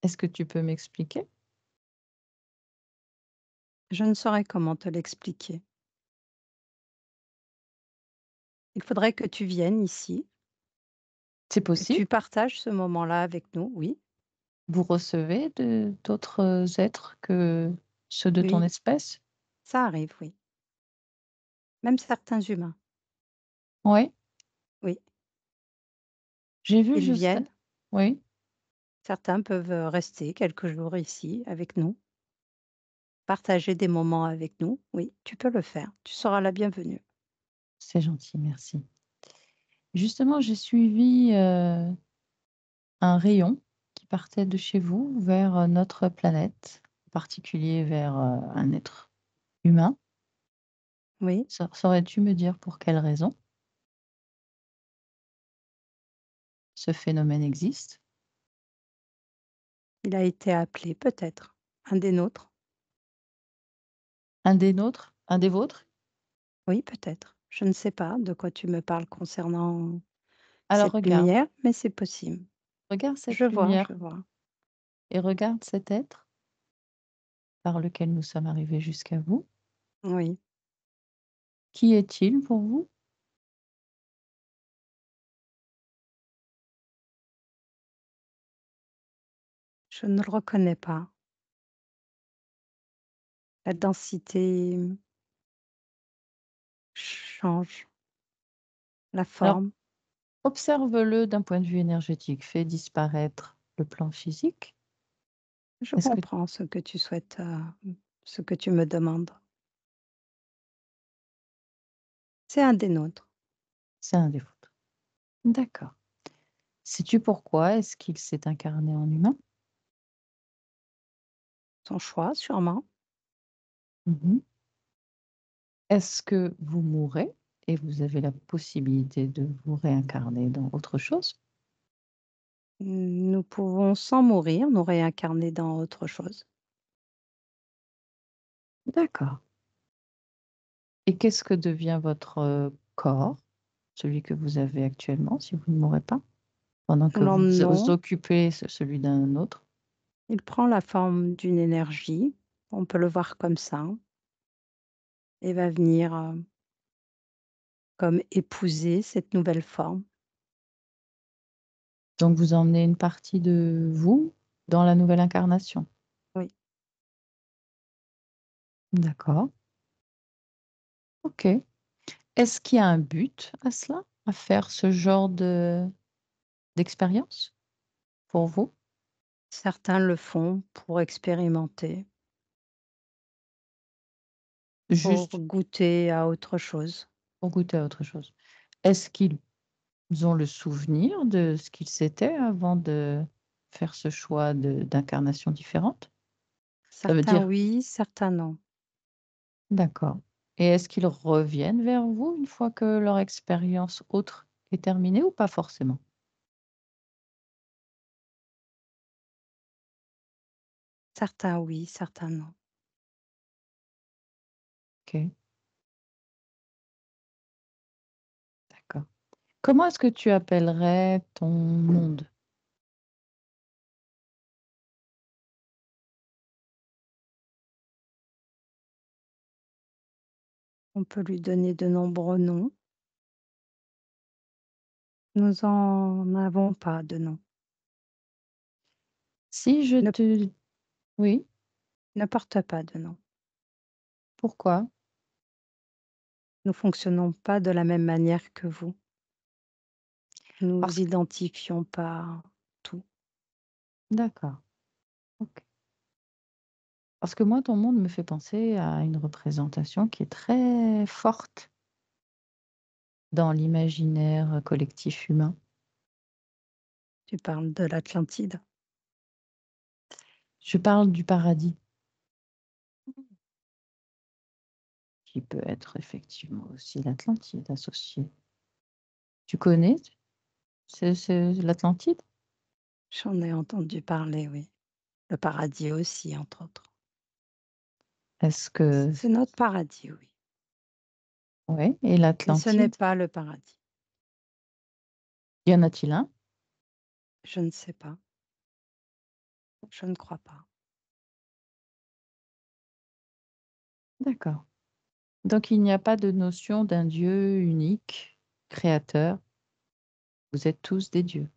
Est-ce que tu peux m'expliquer? Je ne saurais comment te l'expliquer. Il faudrait que tu viennes ici, C'est que tu possible? partages ce moment-là avec nous. Oui, Vous recevez de d'autres êtres que ceux de ton oui, espèce? ça arrive, oui. Même certains humains, Oui, oui. j'ai vu Ils juste viennent. oui, Certains peuvent rester quelques jours ici avec nous, partager des moments avec nous. Oui, tu peux le faire. Tu seras la bienvenue. c'est gentil, merci. Justement, j'ai suivi, un rayon qui partait de chez vous vers, notre planète, en particulier vers, un être humain. Oui, Saurais-tu me dire pour quelle raison ce phénomène existe? il a été appelé peut-être, un des nôtres. Un des nôtres? Un des vôtres? Oui, peut-être. Je ne sais pas de quoi tu me parles concernant Alors cette regarde, lumière, mais c'est possible. regarde Je cette vois, lumière je vois. et regarde cet être par lequel nous sommes arrivés jusqu'à vous. Oui, Qui est-il pour vous? je ne le reconnais pas. La densité change, la Alors, forme. observe-le d'un point de vue énergétique. Fais disparaître le plan physique. Je Est-ce que comprends ce que tu souhaites, ce que tu me demandes. C'est un des nôtres. c'est un des vôtres? D'accord. Sais-tu pourquoi est-ce qu'il s'est incarné en humain? Son choix, sûrement. Mmh. Est-ce que vous mourrez et vous avez la possibilité de vous réincarner dans autre chose? Nous pouvons, sans mourir, nous réincarner dans autre chose. D'accord. Et qu'est-ce que devient votre, corps, celui que vous avez actuellement, si vous ne mourrez pas? Pendant que Alors vous non, occupez celui d'un autre? il prend la forme d'une énergie, on peut le voir comme ça, et va venir, comme épouser cette nouvelle forme. Donc vous emmenez une partie de vous dans la nouvelle incarnation? Oui. D'accord, OK. Est-ce qu'il y a un but à cela? À faire ce genre d'expérience pour vous? Certains le font pour expérimenter, pour Juste goûter à autre chose. pour goûter à autre chose? Est-ce qu'ils ont le souvenir de ce qu'ils étaient avant de faire ce choix d'incarnation différente? Ça veut Certains dire oui, certains non. d'accord, et est-ce qu'ils reviennent vers vous une fois que leur expérience autre est terminée ou pas forcément? Certains oui, certains non. OK, d'accord. Comment est-ce que tu appellerais ton monde? On peut lui donner de nombreux noms. Nous en avons pas de nom. Si je Ne te oui, ne porte pas de nom. pourquoi? Nous fonctionnons pas de la même manière que vous. Nous Parce que identifions pas tout. d'accord, OK. Parce que moi, ton monde me fait penser à une représentation qui est très forte dans l'imaginaire collectif humain. Tu parles de l'Atlantide? Je parle du paradis, qui peut être effectivement aussi l'Atlantide associée. Tu connais l'Atlantide? J'en ai entendu parler, oui. Le paradis aussi, entre autres. Est-ce que... C'est notre paradis, oui. Oui, et Mais ce n'est l'Atlantide, pas le paradis. y en a-t-il un? Je ne sais pas. Je ne crois pas. D'accord. Donc il n'y a pas de notion d'un Dieu unique, créateur. Vous êtes tous des dieux.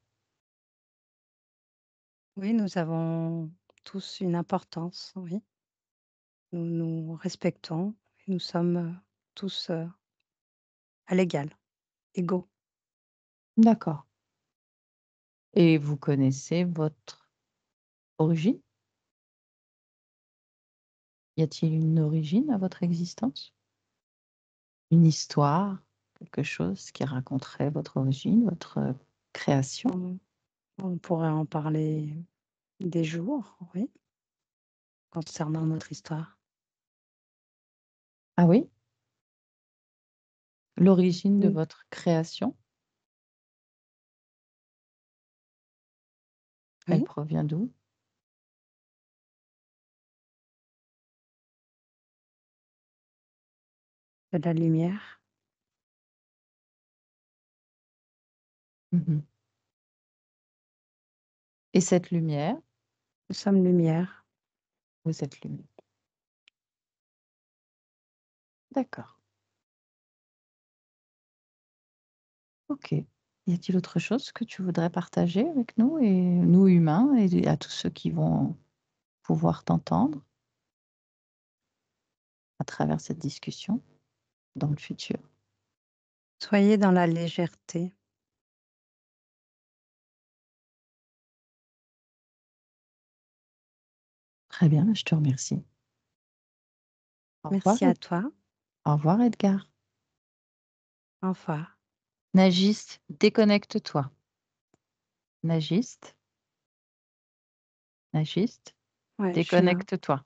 Oui, nous avons tous une importance, oui. Nous nous respectons. Nous sommes tous à l'égal, égaux. D'accord. Et vous connaissez votre origine? Y a-t-il une origine à votre existence? Une histoire, quelque chose qui raconterait votre origine, votre création? On pourrait en parler des jours, oui, concernant notre histoire. Ah oui? L'origine de Oui, votre création, elle oui, provient d'où? de la lumière. Mhm. Et cette lumière, Nous sommes lumière. vous êtes lumière. D'accord. Ok. Y a-t-il autre chose que tu voudrais partager avec nous et nous humains et à tous ceux qui vont pouvoir t'entendre à travers cette discussion dans le futur? Soyez dans la légèreté. Très bien, je te remercie. Au revoir, Merci à toi. au revoir Edgar. Au revoir. Nagiste, déconnecte-toi. Nagiste, nagiste, Ouais, je suis là. déconnecte-toi.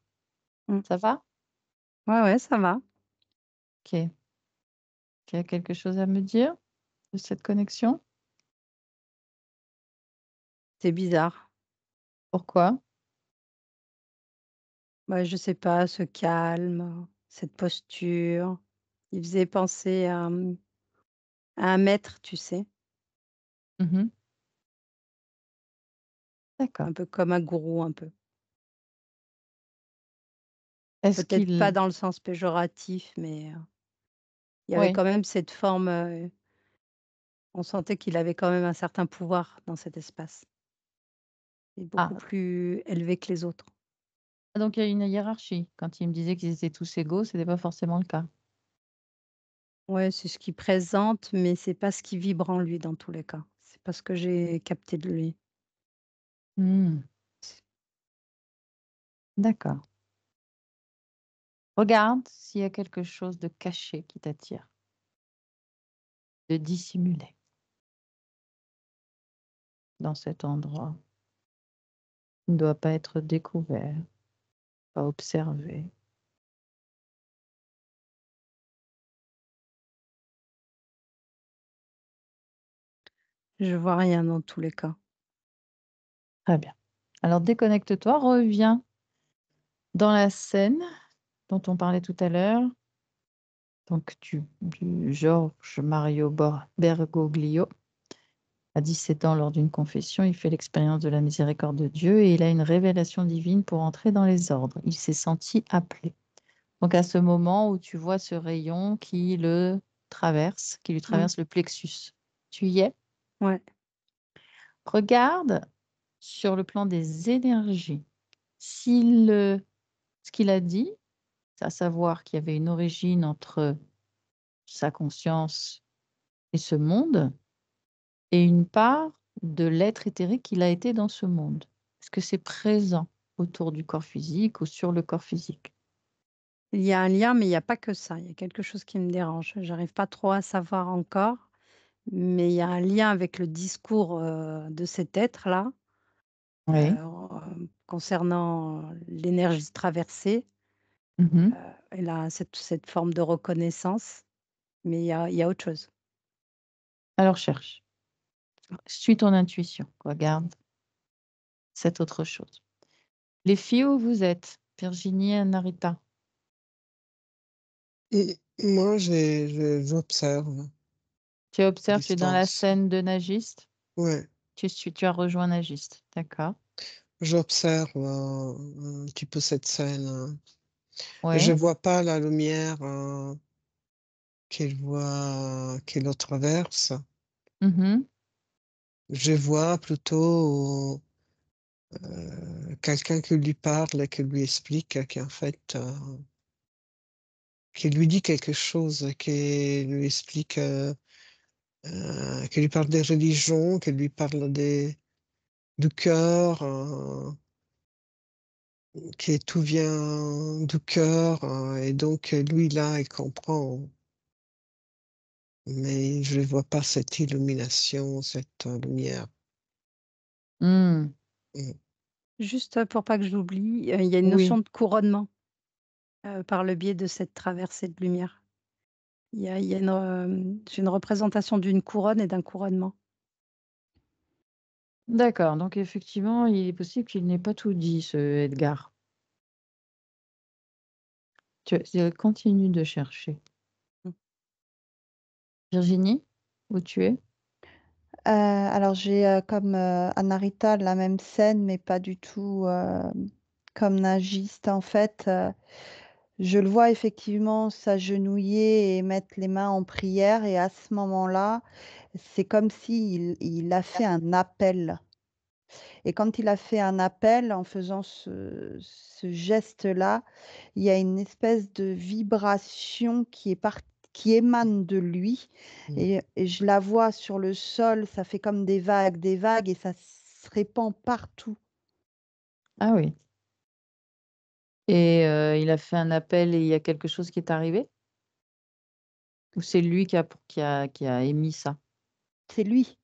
Mm. Ça va? Ouais, ouais, ça va. Ok. Tu as quelque chose à me dire de cette connexion? C'est bizarre. Pourquoi? Ouais, je sais pas, ce calme, cette posture. Il faisait penser à un maître, tu sais, Mhm. D'accord. un peu comme un gourou, un peu. Est-ce Peut-être pas qu'il... dans le sens péjoratif, mais il y avait Oui. quand même cette forme, on sentait qu'il avait quand même un certain pouvoir dans cet espace. Il est beaucoup Ah, plus élevé que les autres. donc il y a une hiérarchie. Quand il me disait qu'ils étaient tous égaux, ce n'était pas forcément le cas. Ouais, c'est ce qu'il présente, mais c'est pas ce qui vibre en lui dans tous les cas. C'est pas ce que j'ai capté de lui. Hmm, d'accord. Regarde s'il y a quelque chose de caché qui t'attire, de dissimulé dans cet endroit. Il ne doit pas être découvert, pas observé. Je vois rien dans tous les cas. Très bien. Alors déconnecte-toi, reviens dans la scène dont on parlait tout à l'heure. Donc du Georges Mario Bergoglio. À 17 ans, lors d'une confession, il fait l'expérience de la miséricorde de Dieu et il a une révélation divine pour entrer dans les ordres. Il s'est senti appelé. Donc à ce moment où tu vois ce rayon qui le traverse, qui lui Mmh. traverse le plexus, tu y es? Ouais. Regarde sur le plan des énergies. S'il, ce qu'il a dit, à savoir qu'il y avait une origine entre sa conscience et ce monde, et une part de l'être éthérique qu'il a été dans ce monde. Est-ce que c'est présent autour du corps physique ou sur le corps physique? Il y a un lien, mais il y a pas que ça. Il y a quelque chose qui me dérange. J'arrive pas trop à savoir encore, mais il y a un lien avec le discours, de cet être-là, Oui. concernant l'énergie traversée, Mhm. elle a cette forme de reconnaissance, mais il y a autre chose. Alors cherche. Suis ton intuition. Regarde cette autre chose. Les filles où vous êtes, Virginie et Narita, Moi, j'observe tu à observes, tu es dans la distance. scène de Nagiste. Ouais, Tu as rejoint Nagiste. D'accord. j'observe un petit peu cette scène, hein. Et je Oui. vois pas la lumière qu'elle traverse. Mhm. Je vois plutôt quelqu'un qui lui parle et qui lui explique qu'en fait, qui lui dit quelque chose, qui lui explique, qui lui parle des religions, qui lui parle du cœur, qui tout vient du cœur, et donc lui là, il comprend. Mais je ne vois pas cette illumination, cette lumière. Hmm. Mm. Juste pour pas que je l'oublie, il y a une Oui. notion de couronnement, par le biais de cette traversée de lumière. Il y a j'ai une représentation d'une couronne et d'un couronnement. D'accord. Donc effectivement, il est possible qu'il n'ait pas tout dit, ce Edgar. Continue de chercher. Mmh. Virginie, où tu es? Alors j'ai, comme, Anarita la même scène, mais pas du tout, comme Nagiste. En fait, je le vois effectivement s'agenouiller et mettre les mains en prière et à ce moment-là, c'est comme s'il a fait un appel et quand il a fait un appel en faisant ce geste-là, il y a une espèce de vibration qui émane de lui Mm. et je la vois sur le sol, ça fait comme des vagues et ça se répand partout. Ah oui. Et il a fait un appel et il y a quelque chose qui est arrivé? Ou c'est lui qui a émis ça? C'est lui.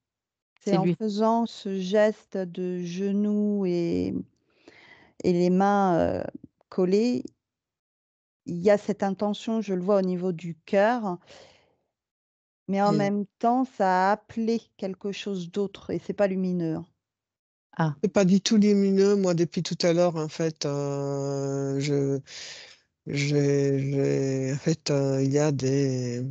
C'est C'est en lui. faisant ce geste de genoux et les mains, collées, il y a cette intention, je le vois au niveau du cœur, mais en Mm. même temps, ça a appelé quelque chose d'autre et c'est pas lumineux, hein. Ah, C'est pas du tout lumineux, moi, depuis tout à l'heure, en fait, en fait, il y a des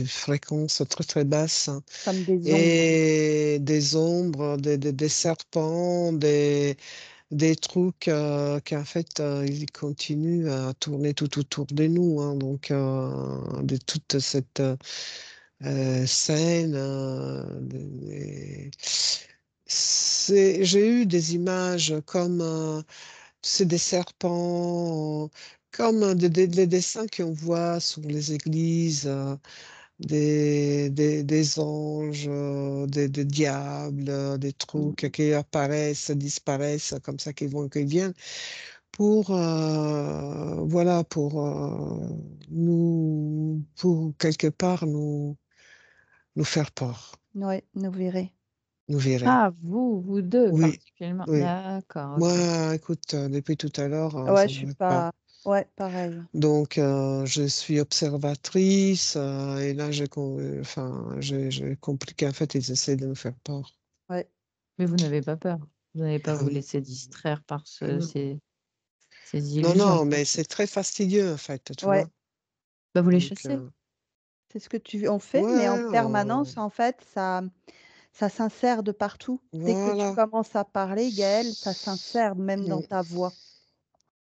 fréquences très très basses, hein, Comme des ombres. et des ombres, des serpents, des trucs qui, en fait, ils continuent à tourner tout autour de nous, hein, donc de toute cette scène. J'ai eu des images comme c'est des serpents, comme les dessins qu'on voit sur les églises, des anges, des diables, des trucs Mmh. qui apparaissent, disparaissent, comme ça, qui viennent pour, voilà, pour quelque part nous faire peur, Ouais, nous verrez. nous verrez. ah, vous deux Oui, particulièrement. oui. D'accord, ok. Moi, écoute, depuis tout à l'heure, Ouais, ça je ne suis va pas. pas ouais, pareil. Donc, je suis observatrice, et là, j'ai compris qu'en fait, ils essaient de nous faire peur. Ouais. Mais vous n'avez pas peur. Vous n'allez pas Ah vous non, laisser distraire par ah non. ces Non, illusions. non, mais c'est très fastidieux, en fait, tu Ouais, vois. Bah, vous les Donc, chassez. c'est ce que tu on fait, mais en ouais, permanence, en fait, ça s'insère de partout. Dès que tu voilà. commences à parler, Gaël, ça s'insère même dans Mm. ta voix.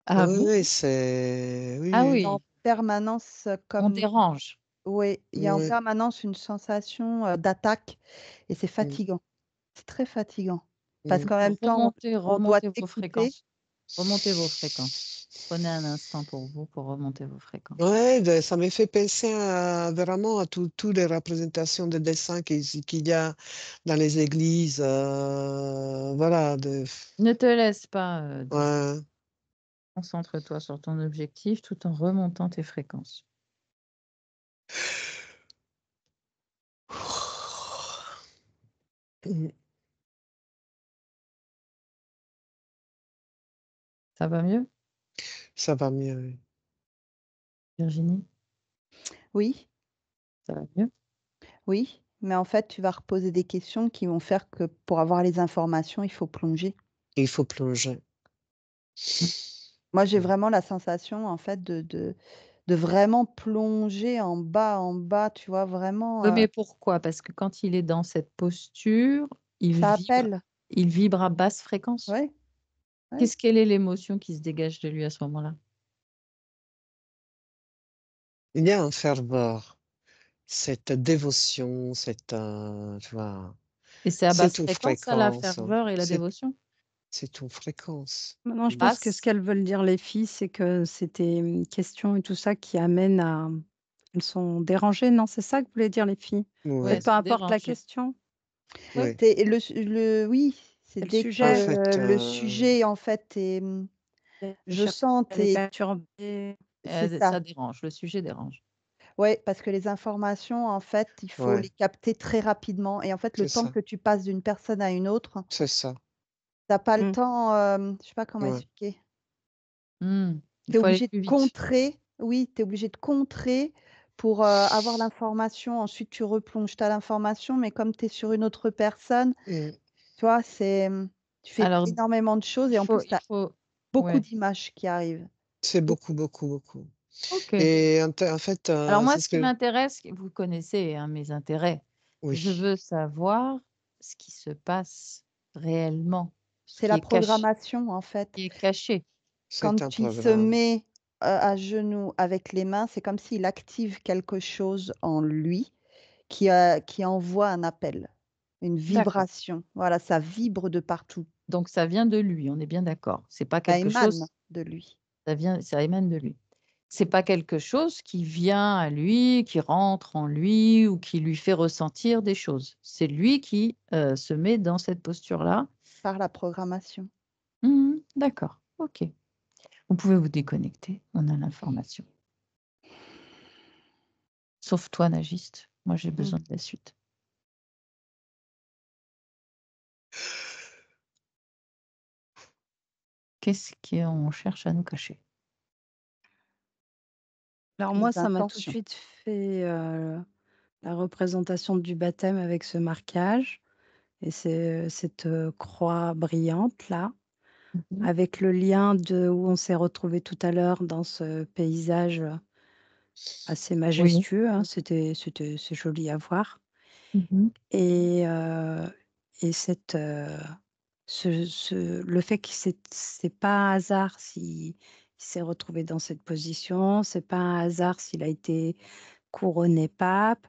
Ah Ouais, bon? ouais, c'est. Ah Oui, En oui, permanence, on comme dérange. oui, il y a en oui. permanence une sensation, d'attaque et c'est Ouais. Mm, fatigant. C'est très fatigant parce mm. qu'en même temps, on doit Remontez vos t'écouter. fréquences. Remontez vos fréquences. Prenez un instant pour vous pour remonter vos fréquences. Ouais, ça me fait penser vraiment à toutes les représentations de dessins qu'il y a dans les églises. Voilà. Ne te laisse pas distraire. Ouais. Concentre-toi sur ton objectif tout en remontant tes fréquences. Mm. Ça va mieux, Ça va mieux, oui. Virginie? Oui, Ça va mieux? oui, mais en fait, tu vas reposer des questions qui vont faire que pour avoir les informations, il faut plonger. Il faut plonger. Mmh. Moi, j'ai Mmh. vraiment la sensation, en fait, de vraiment plonger en bas, tu vois? Vraiment, Oui, mais pourquoi? Parce que quand il est dans cette posture, il ça vibre appelle. il vibre à basse fréquence. Ouais, ouais. Quelle est l'émotion qui se dégage de lui à ce moment-là? Il y a un ferveur, cette dévotion, tu vois? Et c'est à C'est basse une fréquence ça, la fréquence, ferveur et la c'est dévotion? c'est une fréquence. Maintenant, je pense que ce Basse? qu'elles veulent dire les filles, c'est que c'est tes, questions et tout ça qui amènent à elles sont dérangées, non? C'est ça que voulaient dire les filles? Ouais, Oui, elles Peu sont importe la dérangées. question, Oui. oui. C'est le oui, c'est c'est le dès En sujet. que fait, le sujet, en fait, est, je sens, Elle est perturbée. c'est ça. Ça dérange, le sujet dérange. Ouais, parce que les informations, en fait, il faut les ouais, capter très rapidement et en fait, le c'est temps ça, que tu passes d'une personne à une autre, c'est ça, tu as pas le Mmh. temps, je sais pas comment ouais, expliquer. Mmh. Il Tu es faut aller obligé de plus vite. contrer, oui, tu es obligé de contrer pour, avoir l'information. Ensuite, tu replonges. Tu as l'information, mais comme tu es sur une autre personne, mmh, tu vois, tu fais Alors, énormément de choses et en plus, tu il as faut beaucoup ouais, d'images qui arrivent. c'est Beaucoup. beaucoup, beaucoup, beaucoup OK. et en fait, Alors moi, c'est ce ce qui que m'intéresse, vous connaissez, hein, mes intérêts. Je oui, veux savoir ce qui se passe réellement, ce C'est qui la est caché programmation, en fait. qui est caché. c'est un Quand il se programme, met, à genoux avec les mains, c'est comme s'il active quelque chose en lui qui envoie un appel, une D'accord. vibration. Voilà, ça vibre de partout. Donc ça vient de lui, on est bien d'accord. C'est pas Ça quelque émane chose de lui. ça émane de lui. C'est pas quelque chose qui vient à lui, qui rentre en lui ou qui lui fait ressentir des choses. C'est lui qui, se met dans cette posture-là. Par la programmation. Mmh. D'accord, OK. Vous pouvez vous déconnecter, on a l'information. Sauf toi, nagiste. Moi, j'ai Mmh. besoin de la suite. Qu'est-ce qu'on cherche à nous cacher? Alors Les moi, ça m'a tout de intentions. suite fait, la représentation du baptême avec ce marquage et cette, croix brillante là, Mmh mh. avec le lien de où on s'est retrouvés tout à l'heure dans ce paysage, assez Oui. majestueux, hein. C'est joli à voir Mmh mh. et cette, le fait que c'est pas un hasard s'il s'est retrouvé dans cette position, c'est pas un hasard s'il a été couronné pape,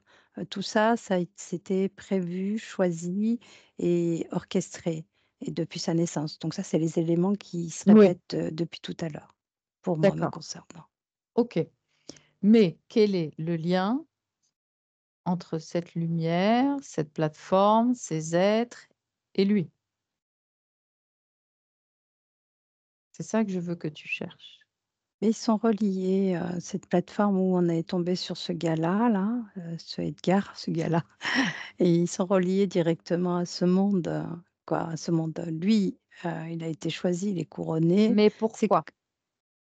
tout ça, c'était prévu, choisi et orchestré et depuis sa naissance. Donc ça, c'est les éléments qui se Oui, répètent, depuis tout à l'heure, pour moi me d'accord. concernant. OK. Mais quel est le lien entre cette lumière, cette plateforme, ces êtres et lui? C'est ça que je veux que tu cherches. Mais ils sont reliés, cette plateforme où on est tombé sur ce gars-là, là, ce Edgar, ce gars-là et ils sont reliés directement à ce monde, quoi, à ce monde. Lui, il a été choisi, il est couronné. Mais C'est q pourquoi?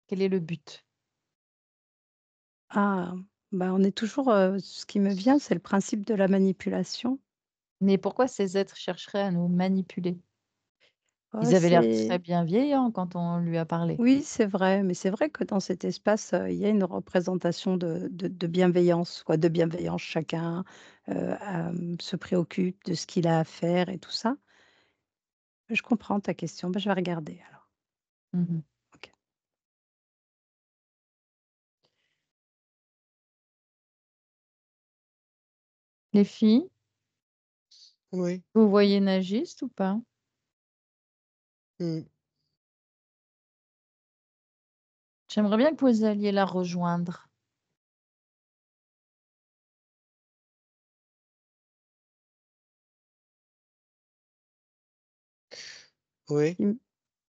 Quel est le but? ah, bah, on est toujours, ce qui me vient, c'est le principe de la manipulation. Mais pourquoi ces êtres chercheraient à nous manipuler? Ouais, Ils avaient l'air très c'est bienveillants quand on lui a parlé. oui, c'est vrai, mais c'est vrai que dans cet espace, il y a une représentation de bienveillance, quoi, de bienveillance. Chacun, se préoccupe de ce qu'il a à faire et tout ça. Je comprends ta question, bah, je vais regarder alors. Mmh mh. OK. Les filles, oui, vous voyez nagiste ou pas? mmh, J'aimerais bien que vous alliez la rejoindre. oui, Vous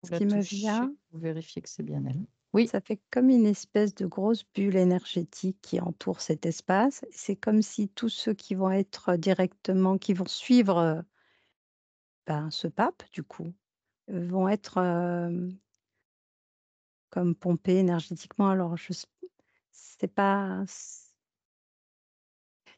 Ce la qui me touchez, vient, vous vérifiez que c'est bien elle. Oui. ça fait comme une espèce de grosse bulle énergétique qui entoure cet espace. C'est comme si tous ceux qui vont être directement qui vont suivre, ben, ce pape du coup, vont être, comme pomper énergétiquement. Alors, c'est pas...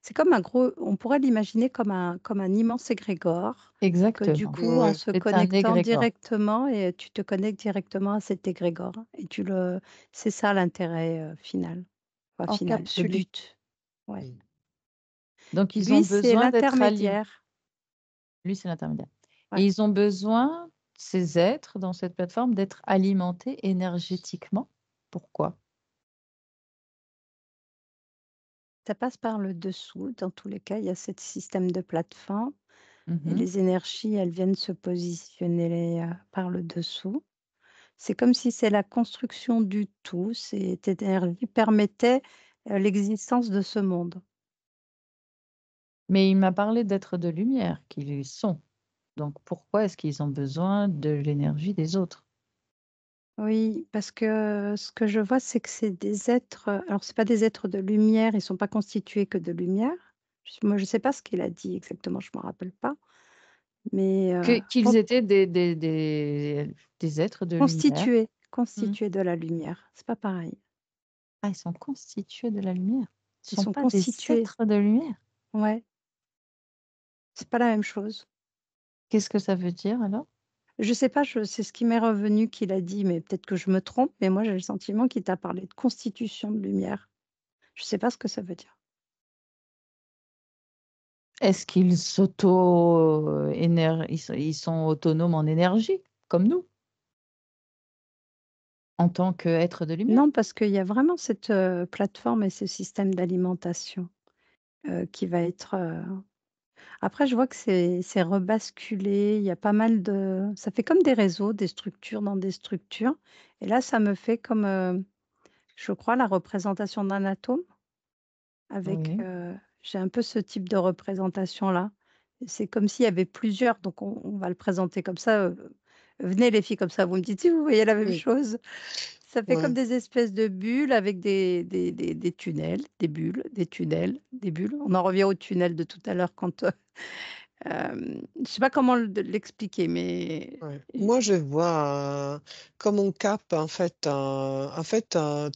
C'est comme un gros, on pourrait l'imaginer comme un immense égrégore, que du Exactement. coup, en Ouais. se C'est un connectant égrégore. directement, et tu te connectes directement à cet égrégore. Et c'est ça l'intérêt final. Enfin, le Encapsulé. but. Ouais. Mm. Donc, ils ont Lui, c'est besoin d'être alignés. l'intermédiaire. Lui, c'est l'intermédiaire. Ouais. Et ils ont besoin, ces êtres dans cette plateforme, d'être alimentés énergétiquement. Pourquoi? Ça passe par le dessous. Dans tous les cas, il y a ce système de plateforme. Et Mhm. les énergies, elles viennent se positionner par le dessous. C'est comme si c'est la construction du tout. Cette énergie permettait l'existence de ce monde. Mais il m'a parlé d'êtres de lumière, qu'ils sont. Donc, pourquoi est-ce qu'ils ont besoin de l'énergie des autres? Oui, parce que ce que je vois, c'est que c'est des êtres. Alors, c'est pas des êtres de lumière. Ils sont pas constitués que de lumière. Moi, je sais pas ce qu'il a dit exactement. Je me rappelle pas. Mais Qu'ils étaient des êtres de lumière. constitués, Hmm. constitués de la lumière. C'est pas pareil. Ah, ils sont constitués de la lumière. Ce Ils ne sont sont pas des constitués. êtres de lumière. Ouais, c'est pas la même chose. Qu'est-ce que ça veut dire alors? Je sais pas, c'est ce qui m'est revenu qu'il a dit, mais peut-être que je me trompe, mais moi j'ai le sentiment qu'il t'a parlé de constitution de lumière. Je sais pas ce que ça veut dire. Est-ce qu'ils ils sont autonomes en énergie, comme nous, en tant qu'êtres de lumière? Non, parce qu'il y a vraiment cette plateforme et ce système d'alimentation qui va être. Après, je vois que c'est rebasculé. Il y a pas mal de. Ça fait comme des réseaux, des structures dans des structures. Et là, ça me fait comme, je crois, la représentation d'un atome. Avec, Oui. j'ai un peu ce type de représentation-là. C'est comme s'il y avait plusieurs, donc on va le présenter comme ça, venez les filles, comme ça vous me dites si vous voyez la même Mm. chose. Ça fait comme Ouais. des espèces de bulles avec des tunnels, des bulles, des tunnels, des bulles. On en revient au tunnel de tout à l'heure quand, je sais pas comment l'expliquer, mais Ouais. Moi, je vois comme on capte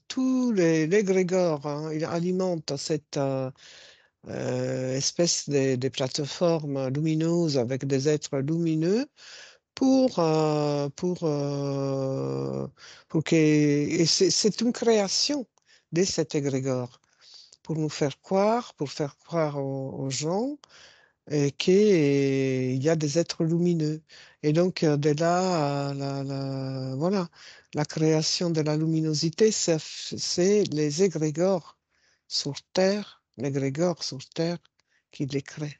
tous les égrégores, hein, ils alimentent cette espèce de plateforme lumineuse avec des êtres lumineux pour, euh, pour, euh, et c'est une création de cet égrégore pour nous faire croire, pour faire croire aux gens qu'il y a des êtres lumineux. Et donc, de là, voilà, la création de la luminosité, c'est les égrégores sur Terre, l'égrégore sur Terre qui les crée.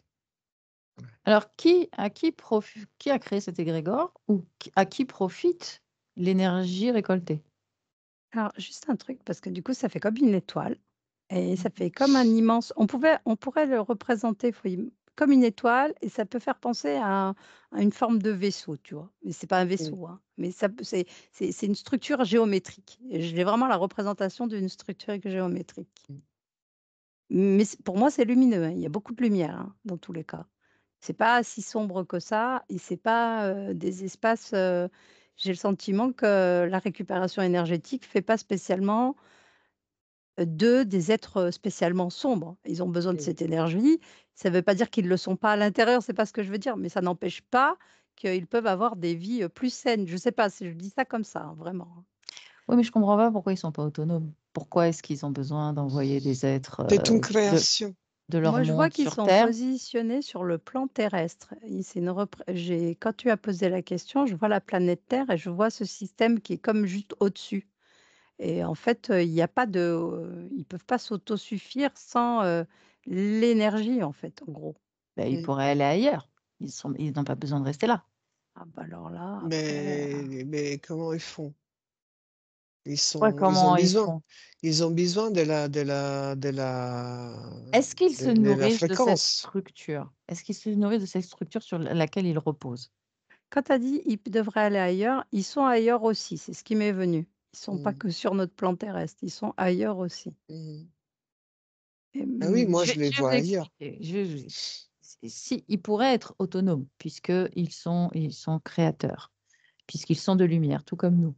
Alors, qui a créé cet égrégore ou à qui profite l'énergie récoltée? alors juste un truc, parce que du coup, ça fait comme une étoile et ça Mhm. fait comme un immense, on pourrait le représenter comme une étoile, et ça peut faire penser à une forme de vaisseau, tu vois? Mais c'est pas un Mm. vaisseau, hein, mais ça peut c'est une structure géométrique, et j'ai vraiment la représentation d'une structure géométrique. Mm. Mais pour moi, c'est lumineux, hein, il y a beaucoup de lumière, hein, dans tous les cas. C'est pas si sombre que ça, et c'est pas, des espaces, j'ai le sentiment que la récupération énergétique fait pas spécialement d'eux des êtres, spécialement sombres. Ils ont besoin de Mm. cette énergie. Ça ne veut pas dire qu'ils ne le sont pas à l'intérieur, c'est pas ce que je veux dire, mais ça n'empêche pas qu'ils peuvent avoir des vies, plus saines. Je sais pas, je dis ça comme ça, hein, vraiment, hein. Oui, mais je comprends pas pourquoi ils sont pas autonomes. Pourquoi est-ce qu'ils ont besoin d'envoyer des êtres C'est une de, création. de leur Moi, je vois monde qu'ils sur sont Terre? positionnés sur le plan terrestre. Et c'est quand tu as posé la question, je vois la planète Terre et je vois ce système qui est comme juste au-dessus. Et en fait, il y a pas de, ils peuvent pas s'autosuffire sans, l'énergie, en fait, en gros. Ben, ils Mm. pourraient aller ailleurs. Ils n'ont pas besoin de rester là. Ah bah, alors là, après, Mais comment ils font? Ouais, Ils ont comment ils besoin. font? Ils ont besoin Est-ce qu'ils se de la nourrissent de cette fréquence. structure? Est-ce qu'ils se nourrissent de cette structure sur laquelle ils reposent? quand tu as dit: «Ils devraient aller ailleurs», ils sont ailleurs aussi, c'est ce qui m'est venu. Ils sont pas Mm. que sur notre plan terrestre, ils sont ailleurs aussi. Mm. Et Ah oui, moi Je vais, je les je vais vois vous ailleurs. expliquer. Si, ils pourraient être autonomes, puisqu'ils ils sont créateurs, puisqu'ils sont de lumière, tout comme nous.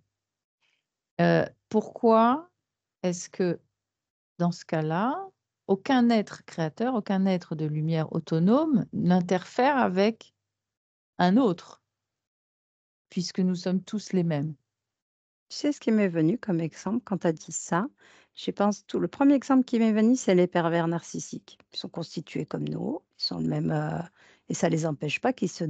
Pourquoi est-ce que, dans ce cas-là, aucun être créateur, aucun être de lumière autonome n'interfère avec un autre, puisque nous sommes tous les mêmes? Tu sais ce qui m'est venu comme exemple quand tu as dit ça? Je pense le premier exemple qui m'est venu, c'est les pervers narcissiques. Ils sont constitués comme nous, ils sont le même, et ça les empêche pas qu'ils se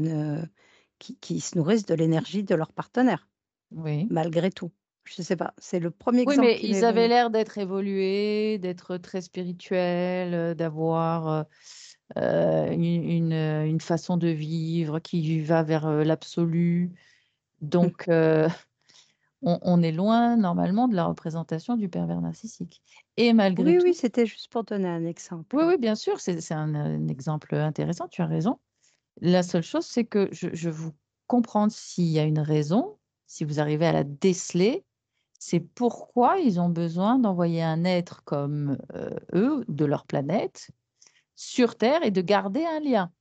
nourrissent de l'énergie de leur partenaire, Oui. malgré tout. Je sais pas, c'est le premier Oui, exemple mais qui m'est ils avaient venu. l'air d'être évolués, d'être très spirituels, d'avoir, une façon de vivre qui va vers, l'absolu. Mmh. Donc on est loin normalement de la représentation du pervers narcissique et malgré Oui, oui, tout c'était juste pour donner un oui, exemple. oui, bien sûr, c'est un exemple intéressant, tu as raison. La seule chose, c'est que je veux comprendre s'il y a une raison, si vous arrivez à la déceler, c'est pourquoi ils ont besoin d'envoyer un être comme, eux, de leur planète, sur terre et de garder un lien.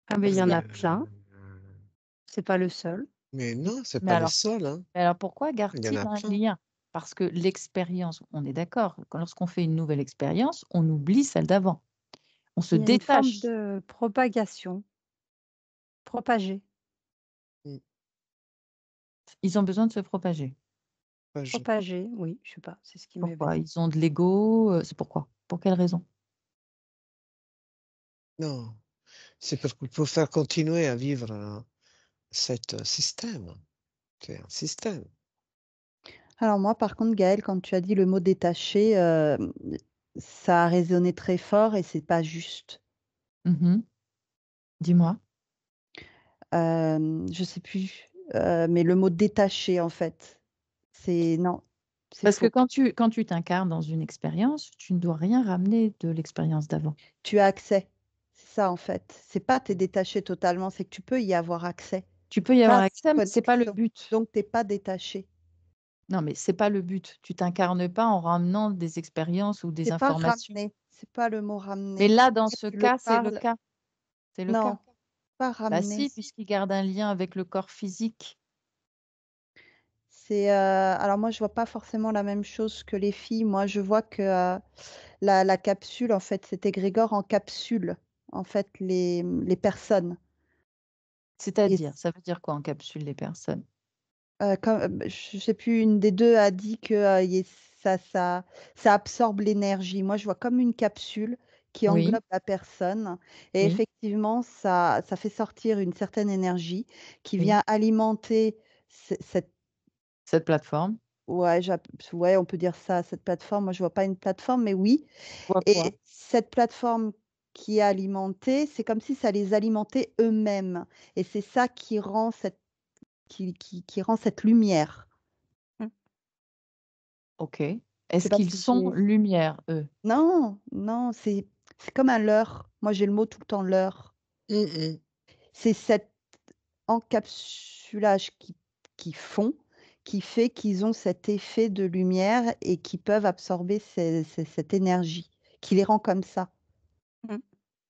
Ah, mais il y Parce en qu'il y a a plein, c'est pas le seul. mais non, c'est mais pas les alors seuls, hein. mais alors pourquoi Il y en gardent-ils a un plein. lien? Parce que l'expérience, on est d'accord, lorsqu'on fait une nouvelle expérience, on oublie celle d'avant. On se Il y a une forme détache. de propagation, propager, Mmh, Ils ont besoin de se propager. pas je propager, oui, je sais pas, c'est ce qui m'est Pourquoi? venu. Ils ont de l'ego, c'est pourquoi? Pour quelle raison? non, c'est pour faire continuer à vivre, cet, système. C'est un système. Alors moi, par contre, Gaëlle, quand tu as dit le mot détaché, ça a résonné très fort et c'est pas juste. Mmh. Dis-moi? Je sais plus, mais le mot détaché, en fait, c'est non, c'est Parce que faux. quand tu t'incarnes dans une expérience, tu ne dois rien ramener de l'expérience d'avant. Tu as accès. C'est ça, en fait. C'est pas tu es détaché totalement, c'est que tu peux y avoir accès. Tu peux y Tu avoir as cette accès, mais c'est pas le connexion, but. donc tu es pas détaché. Non, mais c'est pas le but. Tu t'incarnes pas en ramenant des expériences ou des C'est pas informations. ramener, c'est pas le mot Mais ramener. là, dans Là, ce tu le cas, c'est le parles cas. C'est le non, cas. pas Bah ramener. si, puisqu'il garde un lien avec le corps physique. C'est, alors moi, je vois pas forcément la même chose que les filles. Moi, je vois que, la capsule, en fait, cet égrégore encapsule, en fait, les personnes et C'est-à-dire? Ça veut dire quoi, encapsule les personnes? comme, je sais plus, une des 2 a dit que, y ait ça absorbe l'énergie. Moi, je vois comme une capsule qui Oui, englobe la personne et oui, effectivement, ça fait sortir une certaine énergie qui oui. vient alimenter cette Cette plateforme. ouais, ouais, on peut dire ça, cette plateforme. Moi, je vois pas une plateforme, mais oui. Quoi quoi? Et cette plateforme qui est alimentée, c'est comme si ça les alimentait eux-mêmes et c'est ça qui rend cette lumière. Mmh. OK. Je sais Est-ce pas qu'ils si sont j'ai lumière, eux? non, non, c'est comme un leurre. Moi, j'ai le mot tout le temps leurre. Mmh mh. C'est cet encapsulage qu'ils font, qui fait qu'ils ont cet effet de lumière et qui peuvent absorber cette énergie, qui les rend comme ça. Mmh.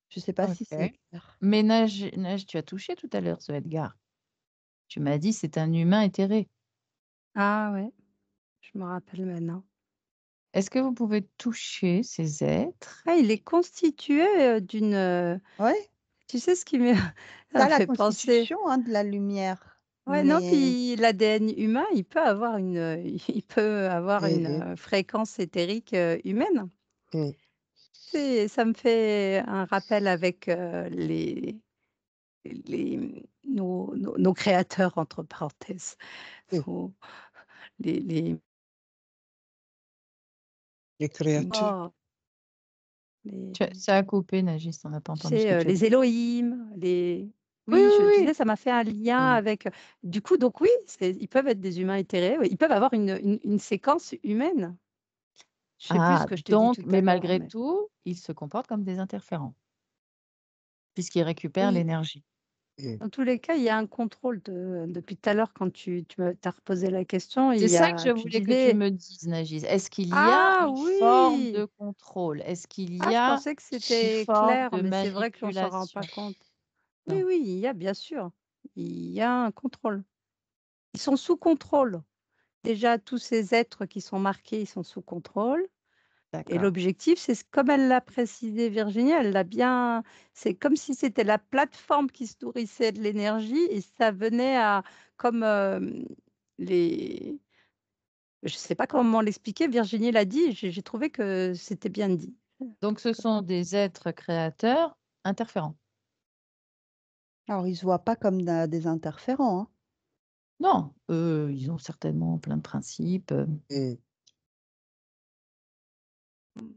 Je sais pas si c'est OK. clair. Mais Neige, tu as touché tout à l'heure ce Edgar. Tu m'as dit: «C'est un humain éthéré». Ah ouais, je me rappelle maintenant. Est-ce que vous pouvez toucher ces êtres? Ah, il est constitué, Ouais, tu sais ce qui me ça tu me la fait penser constitution, hein, de la lumière, ouais, non, mais puis l'ADN humain, il peut avoir il peut avoir Mmh une, mh. fréquence éthérique, humaine. Mmh. C'est ça me fait un rappel avec, nos «créateurs» entre parenthèses, Mmh. nos les Les créatures. oh, les Ça a coupé Nagis, on n'a pas tu entendu ce sais, que tu as dit. les Elohim, Oui, oui, je oui, disais oui. ça m'a fait un lien Mmh. avec, du coup donc oui, ils peuvent être des humains éthérés, oui, ils peuvent avoir une séquence humaine. Je sais plus ce Ah, que je t'ai dit donc tout à mais l'heure, malgré mais tout, ils se comportent comme des interférents, puisqu'ils récupèrent oui, l'énergie. Mmh. dans tous les cas, il y a un contrôle depuis tout à l'heure quand tu m'as reposé la question, il C'est y ça que je a tu voulais que tu disais me dises, Nagis. Est-ce qu'il y a ah une forme oui! de contrôle? Est-ce qu'il Ah, y je a pensais que une c'était forme clair, de mais c'est vrai qu'on s'en rend pas manipulation? compte. Oui, Non. oui, il y a bien sûr, il y a un contrôle. Ils sont sous contrôle. déjà tous ces êtres qui sont marqués, ils sont sous contrôle et D'accord. l'objectif, c'est comme elle l'a précisé Virginie, elle l'a bien c'est comme si c'était la plateforme qui se nourrissait de l'énergie et ça venait à comme, les je sais pas comment l'expliquer, Virginie l'a dit, j'ai trouvé que c'était bien dit. Donc ce sont des êtres créateurs interférents. Alors ils se voient pas comme des interférents, hein. Non, ils ont certainement plein de principes, Mm.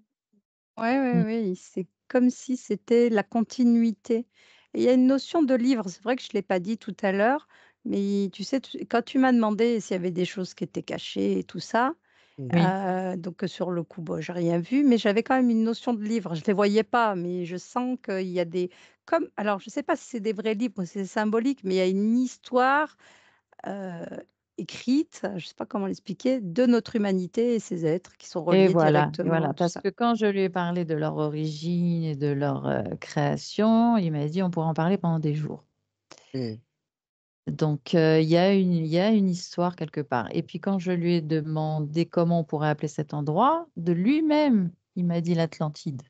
Ouais, ouais, mmh, oui, c'est comme si c'était la continuité et il y a une notion de livre, c'est vrai que je l'ai pas dit tout à l'heure, mais tu sais, quand tu m'as demandé s'il y avait des choses qui étaient cachées et tout ça, Mm. oui. donc sur le coup, bon, j'ai rien vu, mais j'avais quand même une notion de livre. Je les voyais pas, mais je sens qu'il y a des comme alors je sais pas si c'est des vrais livres ou si c'est symbolique, mais il y a une histoire, heu, écrite, je sais pas comment l'expliquer, de notre humanité et ces êtres qui sont reliés Et directement, voilà, tout parce ça. que quand je lui ai parlé de leur origine et de leur, création, il m'a dit: «On pourra en parler pendant des jours». Mm. Donc il y a une histoire quelque part et puis quand je lui ai demandé comment on pourrait appeler cet endroit, de lui-même, il m'a dit l'Atlantide.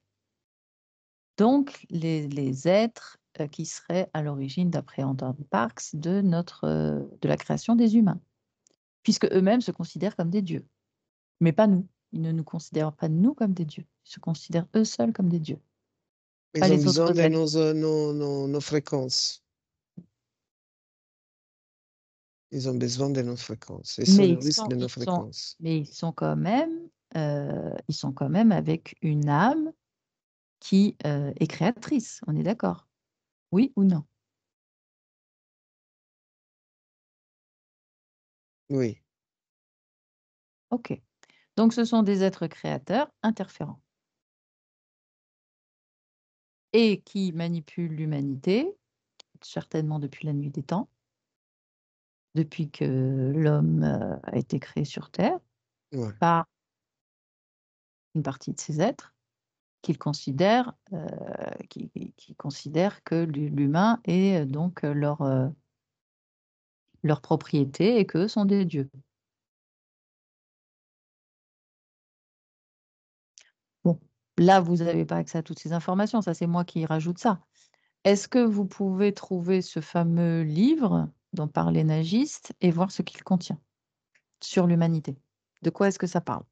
Donc les êtres, qui seraient à l'origine, d'après Anton Parks, de la création des humains. Puisque eux-mêmes se considèrent comme des dieux, mais pas nous. Ils ne nous considèrent pas nous comme des dieux. Ils se considèrent eux seuls comme des dieux, pas Ils ont les besoin autres de êtres. nos fréquences. Ils ont besoin de nos fréquences. Ils se Mais nourrissent de nos fréquences. ils sont quand même avec une âme qui, est créatrice, on est d'accord? Oui ou non? Oui, OK. Donc ce sont des êtres créateurs interférents et qui manipulent l'humanité, certainement depuis la nuit des temps, depuis que l'homme, a été créé sur terre, ouais. par une partie de ces êtres qu'ils considèrent, qui considèrent que l'humain est, donc, leur propriété et qu'eux sont des dieux. Bon, là, vous n'avez pas accès à toutes ces informations, ça c'est moi qui rajoute ça. Est-ce que vous pouvez trouver ce fameux livre dont parlait Nagiste et voir ce qu'il contient sur l'humanité? De quoi est-ce que ça parle?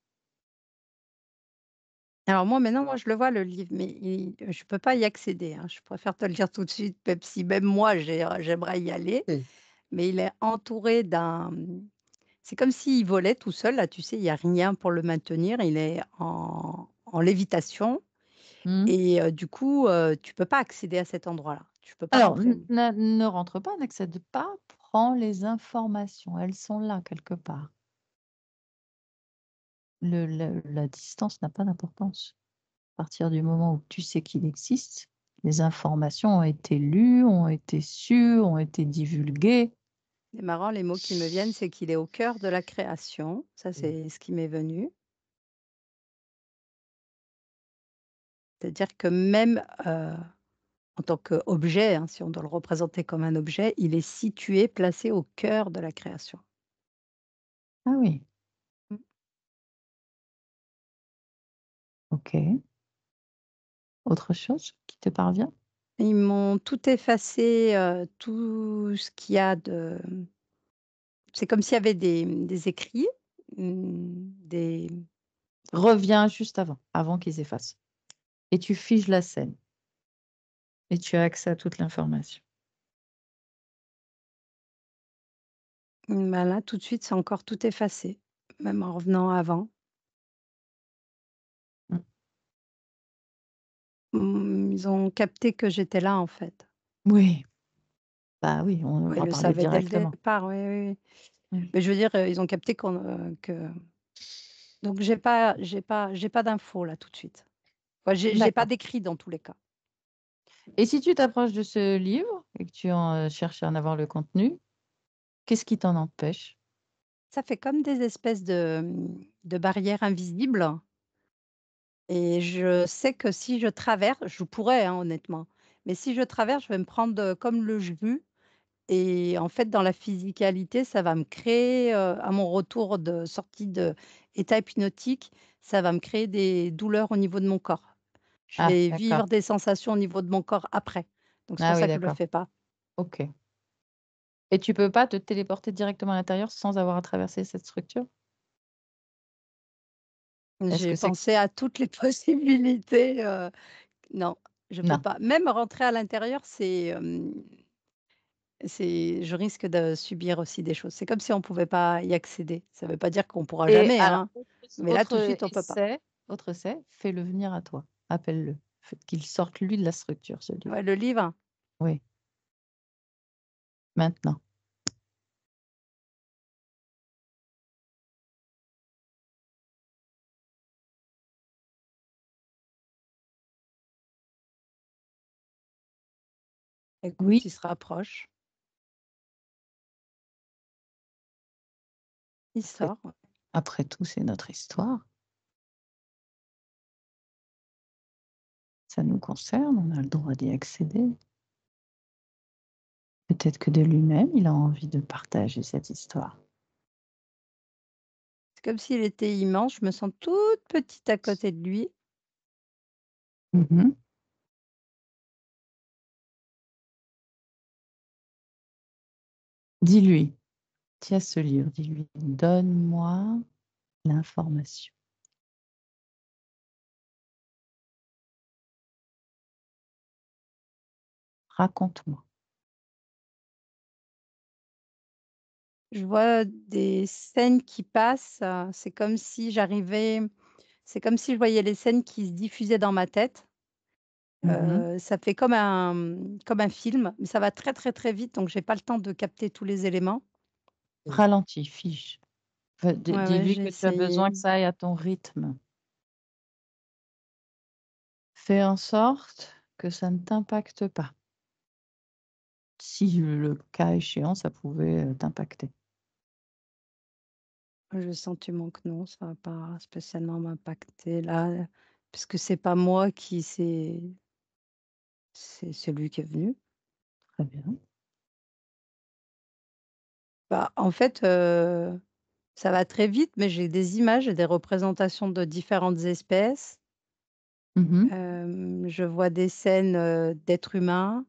Alors moi, maintenant, moi, je le vois le livre, mais je peux pas y accéder, hein. Je préfère te le dire tout de suite, même si même moi, j'aimerais y aller, Mm. mais il est entouré c'est comme s'il volait tout seul, là, tu sais, il y a rien pour le maintenir, il est en lévitation Mmh. et du coup, tu peux pas accéder à cet endroit-là. Tu peux pas Alors, rentrer. ne rentre pas, n'accède pas, prends les informations, elles sont là quelque part. La distance n'a pas d'importance. À partir du moment où tu sais qu'il existe, les informations ont été lues, ont été sues, ont été divulguées. C'est marrant, les mots qui me viennent, c'est qu'il est au cœur de la création. Ça, Mm. c'est ce qui m'est venu. C'est-à-dire que même, en tant qu'objet, hein, si on doit le représenter comme un objet, il est situé, placé au cœur de la création. Ah oui, Mmh. OK. Autre chose qui te parvient? Ils m'ont tout effacé, tout ce qu'il y a de c'est comme s'il y avait des écrits, des Reviens juste avant qu'ils effacent et tu figes la scène et tu as accès à toute l'information. bah, là, tout de suite, c'est encore tout effacé, même en revenant avant. Mmh. Ils ont capté que j'étais là, en fait. Oui, bah oui, on Ouais, ils va le parler savaient dès le directement. départ, oui, oui, oui. Mmh. Mais je veux dire, ils ont capté que donc j'ai pas d'infos là tout de suite. Enfin, j'ai pas D'accord d'écrit dans tous les cas. et si tu t'approches de ce livre et que tu cherches à en avoir le contenu, qu'est-ce qui t'en empêche? Ça fait comme des espèces de barrières invisibles et je sais que si je traverse, je pourrais, hein, honnêtement, mais si je traverse, je vais me prendre, comme le jus et en fait, dans la physicalité, ça va me créer, à mon retour de sortie d'état hypnotique, ça va me créer des douleurs au niveau de mon corps. Je Ah, vais d'accord. vivre des sensations au niveau de mon corps après. Donc c'est pour Ah oui, ça que je le d'accord. fais pas. OK. Et tu peux pas te téléporter directement à l'intérieur sans avoir à traverser cette structure? Est-ce J'ai que c'est pensé à toutes les possibilités, non, je peux non. pas. Même rentrer à l'intérieur, je risque de subir aussi des choses. C'est comme si on pouvait pas y accéder. Ça veut pas dire qu'on pourra Et jamais, alors, hein, mais là, tout de suite, on peut pas. autre essai, fais-le venir à toi. Appelle-le. Fais qu'il sorte lui de la structure, ce livre. Ouais, le livre? Oui, maintenant. Écoute, Oui, il se rapproche. Il après sort, ouais. après tout, c'est notre histoire. Ça nous concerne, on a le droit d'y accéder. Peut-être que de lui-même, il a envie de partager cette histoire. C'est comme s'il était immense, je me sens toute petite à côté de lui. Mmh. Dis-lui, tiens ce livre, dis-lui: «Donne-moi l'information. Raconte-moi». Je vois des scènes qui passent, c'est comme si je voyais les scènes qui se diffusaient dans ma tête. Mmh. Ça fait comme un film, mais ça va très, très, très vite, donc j'ai pas le temps de capter tous les éléments. Ralentis, fige. Ouais, ouais, Dis-lui j'ai que tu as besoin essayé. que ça aille à ton rythme. Fais en sorte que ça ne t'impacte pas. Si le cas échéant, ça pouvait, t'impacter. J'ai le sentiment que non, ça va pas spécialement m'impacter là, puisque c'est pas moi qui c'est celui qui est venu. Très bien. Bah, en fait, ça va très vite, mais j'ai des images et des représentations de différentes espèces. Mmh. Je vois des scènes, d'êtres humains.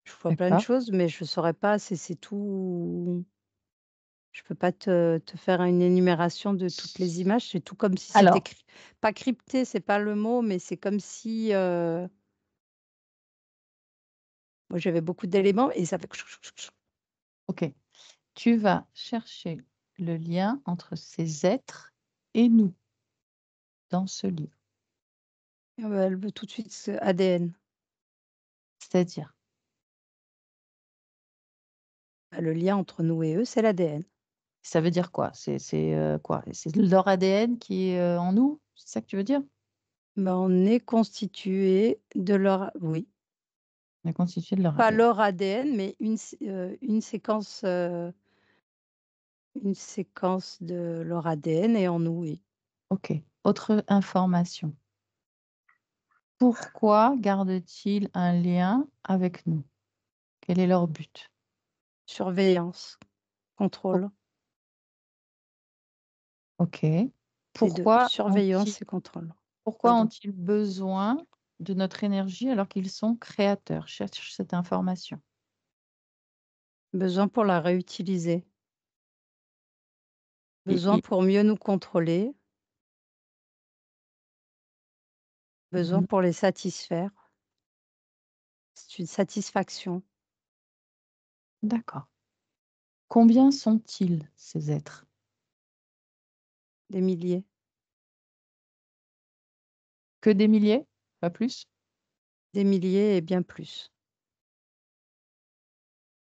Je vois plein de D'accord. choses, mais je saurais pas si c'est tout. Je peux pas te faire une énumération de toutes les images. C'est tout comme si c'était Alors, pas crypté, c'est pas le mot, mais c'est comme si, moi j'avais beaucoup d'éléments et ça fait OK, tu vas chercher le lien entre ces êtres et nous, dans ce livre. elle veut tout de suite ce ADN. C'est-à-dire? Bah, le lien entre nous et eux, c'est l'ADN. Ça veut dire quoi? Quoi? C'est leur ADN qui est, en nous? C'est ça que tu veux dire? Bah, on est constitué de leur oui, On est constitué de leur pas ADN. leur ADN, mais une séquence de leur ADN est en nous, oui. OK. Autre information. Pourquoi gardent-ils un lien avec nous? Quel est leur but? Surveillance, O contrôle, OK. les 2, Pourquoi ont-ils surveillance et contrôle. pourquoi Pardon. ont-ils besoin de notre énergie alors qu'ils sont créateurs? Cherche cette information. Besoin pour la réutiliser, Et besoin et pour mieux nous contrôler, besoin mmh, pour les satisfaire. C'est une satisfaction, d'accord. Combien sont-ils, ces êtres? des milliers, Que des milliers? Pas plus? et bien plus.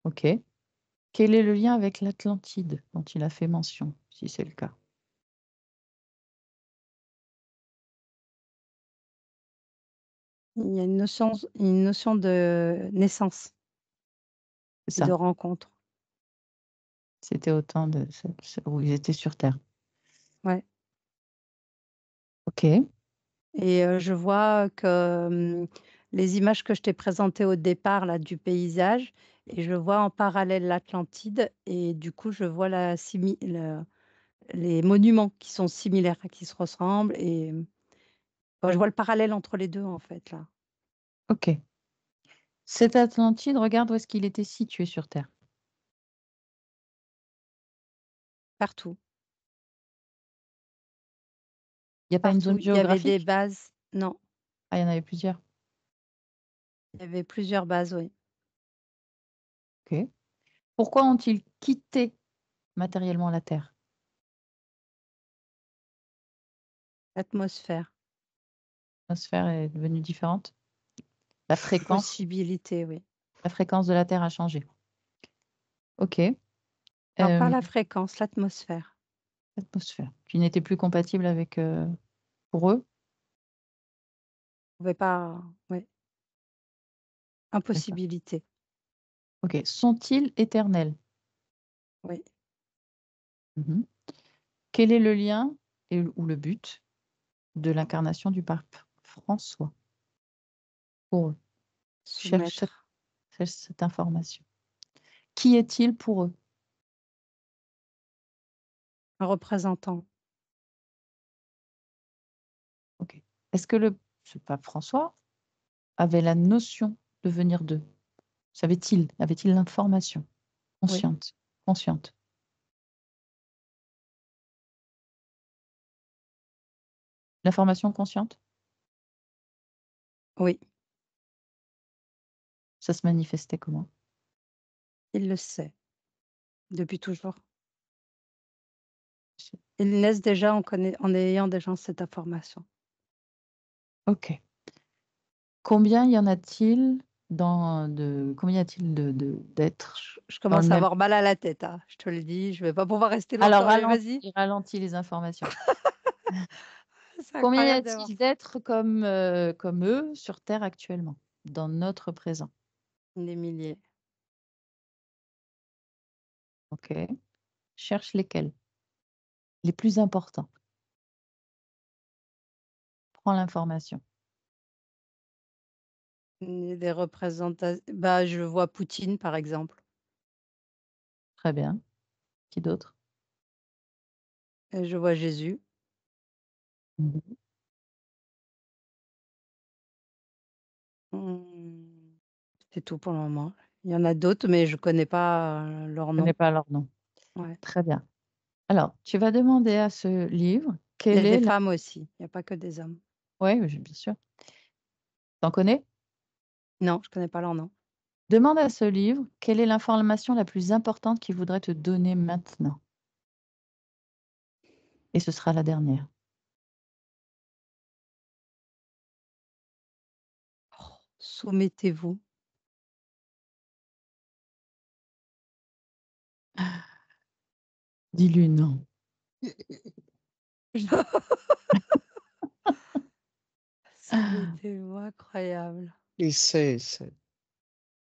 OK. Quel est le lien avec l'Atlantide dont il a fait mention, si c'est le cas? Il y a une notion de naissance C'est et de ça, rencontre. c'était au temps de ce où ils étaient sur terre. Ouais, OK. et je vois que, les images que je t'ai présentées au départ là, du paysage et je vois en parallèle l'Atlantide et du coup, je vois les monuments qui sont similaires, qui se ressemblent et je vois le parallèle entre les deux en fait là. Ok. Cette Atlantide, regarde où est-ce qu'il était situé sur Terre. Partout. Il n'y a pas une zone Partout, il y avait des géographique? bases. Non, Ah, il y en avait plusieurs. il y avait plusieurs bases, oui. Ok. Pourquoi ont-ils quitté matériellement la Terre? L'atmosphère. L'atmosphère est devenue différente. La fréquence Possibilité, oui. de la Terre a changé. Ok. Non, pas Euh, la fréquence, l'atmosphère. L'atmosphère, qui n'était plus compatible avec pour eux. On pouvait pas, oui. D'accord. Impossibilité, Ok. Sont-ils éternels? oui. Mhm. Quel est le lien ou le but de l'incarnation du pape François pour eux? Cherche Soumettre. cette information. Qui est-il pour eux? Un représentant. Ok. Est-ce que ce pape François avait la notion de venir d'eux? Avait-il l'information Oui, consciente? L'information consciente? oui. Ça se manifestait comment? Il le sait. Depuis toujours. Ils naissent déjà en ayant déjà cette information. Ok. Combien y en a-t-il combien y a-t-il d'êtres Je dans le commence à même... avoir mal à la tête, hein, je te le dis, je vais pas pouvoir rester Alors, longtemps, mais vas-y. ralentis les informations. C'est Combien y incroyable d'avoir a-t-il d'êtres comme eux sur Terre actuellement, dans notre présent? des milliers. Ok. Cherche lesquels? Les plus importants. Prends l'information. Des représentations. Bah, je vois Poutine, par exemple. Très bien. Qui d'autre? Et je vois Jésus. Mhm. Mmh, c'est tout pour le moment. Il y en a d'autres, mais je connais pas, leur Je ne connais nom. pas leur nom. Ouais. Très bien. Alors, tu vas demander à ce livre Il y a quelle des est la... femmes aussi, il y a pas que des hommes. Oui, bien sûr. T'en connais? Non, je connais pas leur nom. Demande à ce livre quelle est l'information la plus importante qu'il voudrait te donner maintenant. Et ce sera la dernière. Oh, soumettez-vous. Dis-lui non. Soumettez-vous, incroyable. Il sait.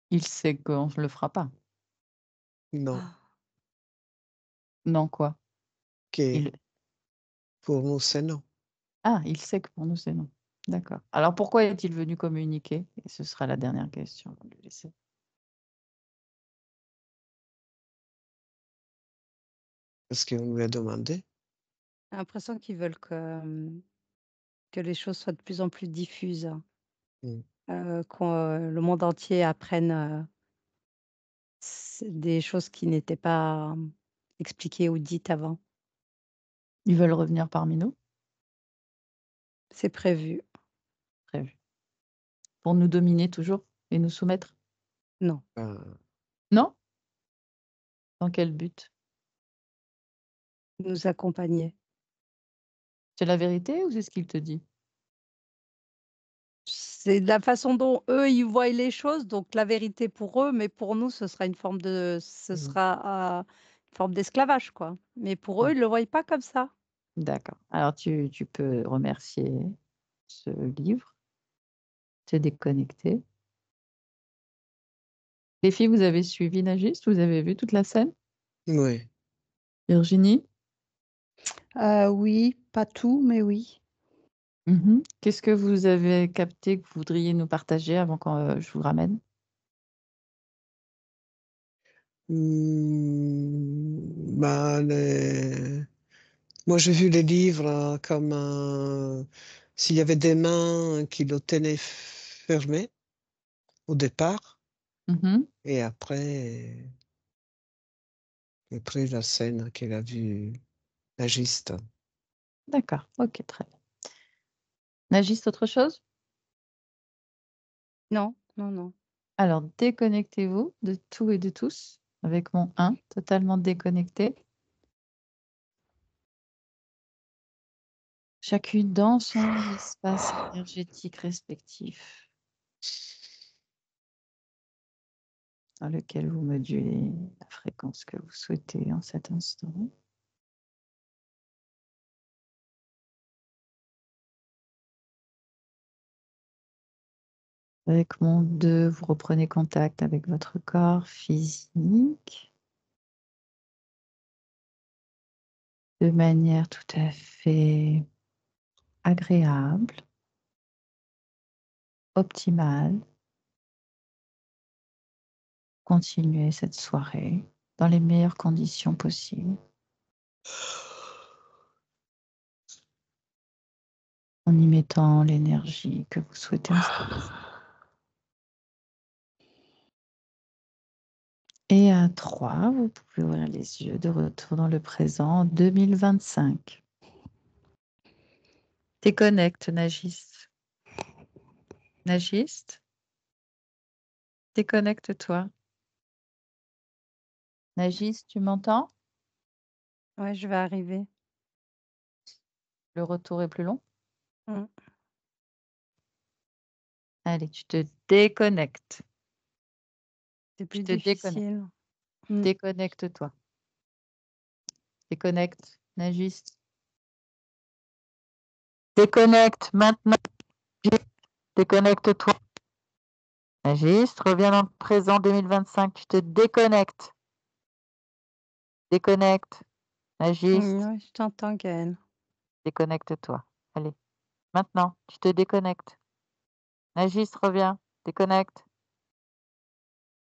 Il sait qu'on ne le fera pas. Non, Ah, Non, quoi? que Il... pour nous, c'est non. Ah, il sait que pour nous, c'est non. D'accord. Alors, pourquoi est-il venu communiquer? Et ce sera la dernière question. On va lui laisser. Parce qu'on lui a demandé. j'ai l'impression qu'ils veulent que les choses soient de plus en plus diffuses, Mm. le monde entier apprenne, des choses qui n'étaient pas, expliquées ou dites avant. Ils veulent revenir parmi nous? C'est prévu. Prévu. Pour nous dominer toujours et nous soumettre? Non, Ah, Non? Dans quel but? nous accompagner. C'est la vérité ou c'est ce qu'il te dit? C'est de la façon dont eux, ils voient les choses, donc la vérité pour eux, mais pour nous, ce mm. sera, une forme d'esclavage, quoi. Mais pour eux, ils le voient pas comme ça. D'accord. Alors, tu peux remercier ce livre, te déconnecter. Les filles, vous avez suivi Nagiste? Vous avez vu toute la scène? Oui. Virginie? Oui, pas tout, mais oui. Qu'est-ce que vous avez capté que vous voudriez nous partager avant que je vous ramène? Bah, moi, j'ai vu les livres comme s'il y avait des mains qui le tenaient fermé au départ, et après la scène qu'elle a vue Nagiste. D'accord, ok, très bien. Nagiste, autre chose? Non, non, non. Alors, déconnectez-vous de tout et de tous avec mon 1, totalement déconnecté. Chacune dans son espace énergétique respectif, dans lequel vous modulez la fréquence que vous souhaitez en cet instant. Avec mon 2, vous reprenez contact avec votre corps physique de manière tout à fait agréable, optimale. Continuez cette soirée dans les meilleures conditions possibles. En y mettant l'énergie que vous souhaitez installer. Et à 3, vous pouvez ouvrir les yeux de retour dans le présent 2025. Déconnecte, Nagiste. Nagiste, déconnecte-toi. Nagiste, tu m'entends? Ouais, je vais arriver. Le retour est plus long? Mm. Allez, tu te déconnectes. C'est plus te déconnectes. difficile. Déconnecte-toi. Déconnecte, Nagiste. Déconnecte maintenant. Déconnecte-toi. Nagiste, reviens dans le présent 2025. Tu te déconnectes. Déconnecte. Nagiste, Ouais, je t'entends, Gaëlle. déconnecte-toi. Allez, maintenant, tu te déconnectes. Nagiste, reviens. Déconnecte.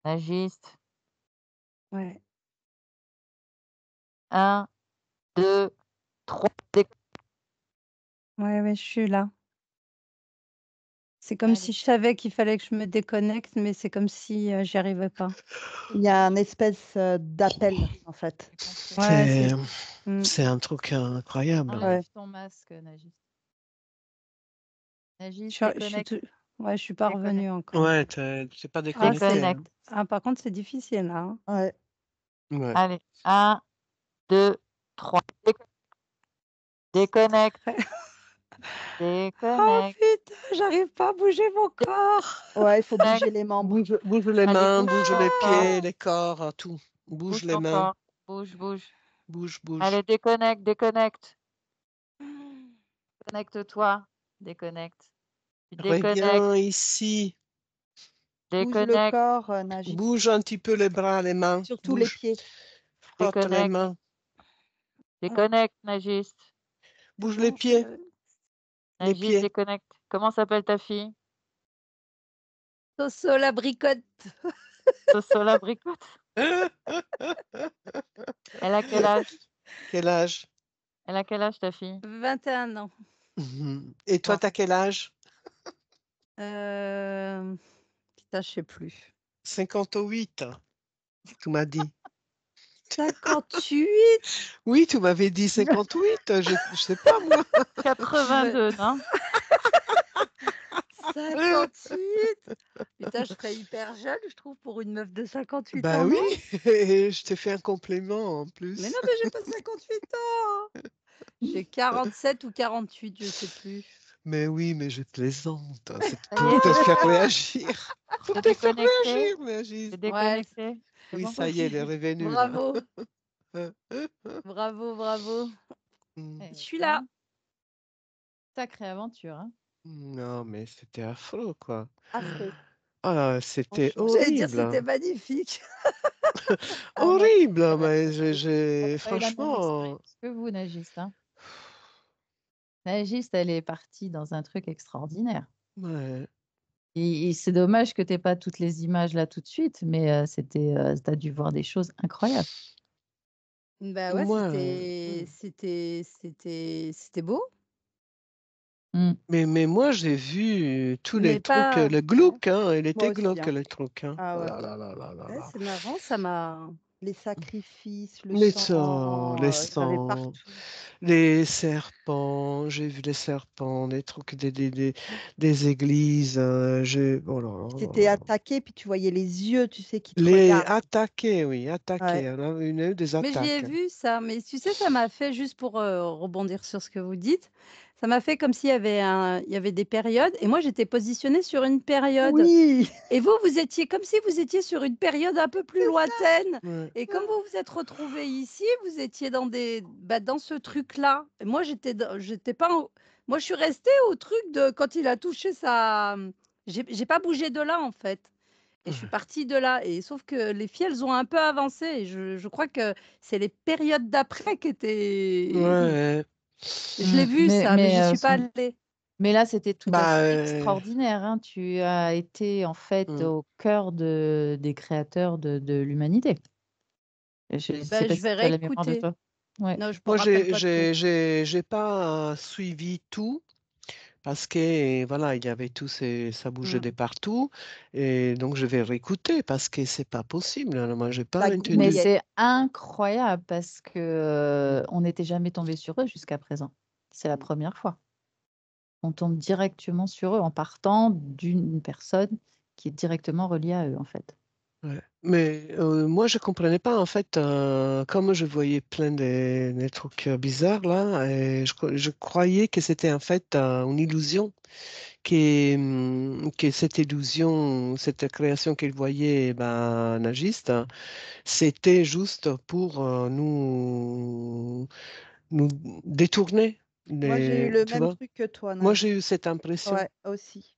Nagiste. Ouais. 1, 2, 3. Ouais, ouais, je suis là. C'est comme Allez. si je savais qu'il fallait que je me déconnecte, mais c'est comme si j'y arrivais pas. Il y a une espèce d'appel, en fait. Ouais, C'est un truc incroyable. Enlève ton masque, Nagiste. Nagiste, déconnecte. Ouais, je suis pas revenue encore. Ouais, t'es pas déconnecté. Déconnecte. Ah, par contre, c'est difficile, là. Hein. Ouais. Ouais. Allez, 1, 2, 3. Déconnecte. Oh Déconnecte. putain, j'arrive pas à bouger mon corps. Ouais, il faut bouger les membres. Bouge les Allez, mains, bouge bouge ton les corps. pieds, les corps, tout. Bouge les ton mains. corps. Bouge, bouge. Bouge. Allez, déconnecte, déconnecte. Connecte-toi. Déconnecte. Tu déconnectes. Reviens ici. Bouge le Déconnecte. corps, Nagiste. Bouge un petit peu les bras, les mains. Surtout les pieds. Frotte les Déconnecte. mains. Déconnecte, Nagiste. Bouge les pieds. Les Nagiste, pieds. déconnecte. Comment s'appelle ta fille? Soso la bricotte. Soso la bricotte. Elle a quel âge? Quel âge? Elle a quel âge, ta fille? 21 ans. Et toi, t'as quel âge? Putain, je sais plus. 58, tu m'as dit. 58. Oui, tu m'avais dit 58, je sais pas moi. 82, non? 58. Putain, je serais hyper jeune, je trouve, pour une meuf de 58 Bah ans. oui, non je t'ai fait un compliment en plus. Mais non, mais j'ai pas 58 ans. J'ai 47 ou 48, je sais plus. Mais oui, mais je plaisante. C'est Ça pour y est, te faire réagir. Pour t'es te faire déconnecté? réagir, Nagis. T'es déconnecté? C'est Oui, bon? ça y est, elle est revenue. là. Bravo. Bravo, bravo. Mm. Je suis là. Sacrée aventure, hein? Non, mais c'était affreux, quoi. Affreux. Ah, c'était Franchement. J'allais dire horrible. c'était magnifique. Horrible, Ah, mais on a pas eu la même franchement, expérience que vous, Nagiste, hein? Nagiste, elle est partie dans un truc extraordinaire. Ouais. Et c'est dommage que tu n'aies pas toutes les images là tout de suite, mais tu as dû voir des choses incroyables. Bah ouais, Moi, c'était beau, Mm. mais moi, j'ai vu tous les mais trucs, pas. le Ouais. glauque, hein, il Moi était aussi, glauque, hein. le truc. Hein. Ah Oh ouais. là là là là là Ouais, là. c'est marrant, ça m'a. Les sacrifices, le Les sang, les j'avais sangs, partout. les serpents, j'ai vu les serpents, des trucs, des églises. Oh là là là T'étais là. attaqué, puis tu voyais les yeux, tu sais, qui te Les regardent. attaqués, oui, Ouais. attaqués. On a eu des Mais je l'ai attaques. vu ça, mais tu sais, ça m'a fait, juste pour rebondir sur ce que vous dites, ça m'a fait comme s'il y avait il y avait des périodes, et moi j'étais positionnée sur une période. Oui, Et vous, vous étiez comme si vous étiez sur une période un peu plus c'est ça. lointaine. Ouais. Et comme vous vous êtes retrouvés ici, vous étiez dans dans ce truc-là. Et moi, j'étais pas. Moi, je suis restée au truc de quand il a touché sa. J'ai pas bougé de là en fait. Et je suis partie de là. Et sauf que les filles, elles ont un peu avancé. Et je crois que c'est les périodes d'après qui étaient. Ouais. Je l'ai vu Mais, ça, mais mais, j'y euh, suis pas allée. mais là, c'était tout à Bah, fait extraordinaire, hein. Tu as été en fait hmm. au cœur des créateurs de l'humanité. Je ne sais Ben, pas je si vais tu as la mémoire de réécouter. toi. Ouais. Non, je me Moi, rappelle pas trop. j'ai pas suivi tout parce que voilà, il y avait tout, ça bougeait Mm. de partout et donc je vais réécouter parce que c'est pas possible. Alors, moi, j'ai pas La Mais entendu. grouillette. c'est incroyable parce que on n'était jamais tombé sur eux jusqu'à présent. C'est la première fois. On tombe directement sur eux en partant d'une personne qui est directement reliée à eux, en fait. Ouais. Mais moi, je comprenais pas en fait, comme je voyais plein de trucs bizarres là, et je croyais que c'était en fait une illusion, que cette illusion, cette création qu'il voyait, ben, nagiste, c'était juste pour nous détourner, Moi, j'ai eu le tu même vois. truc que toi, Moi, Nagis. j'ai eu cette impression. Ouais, aussi.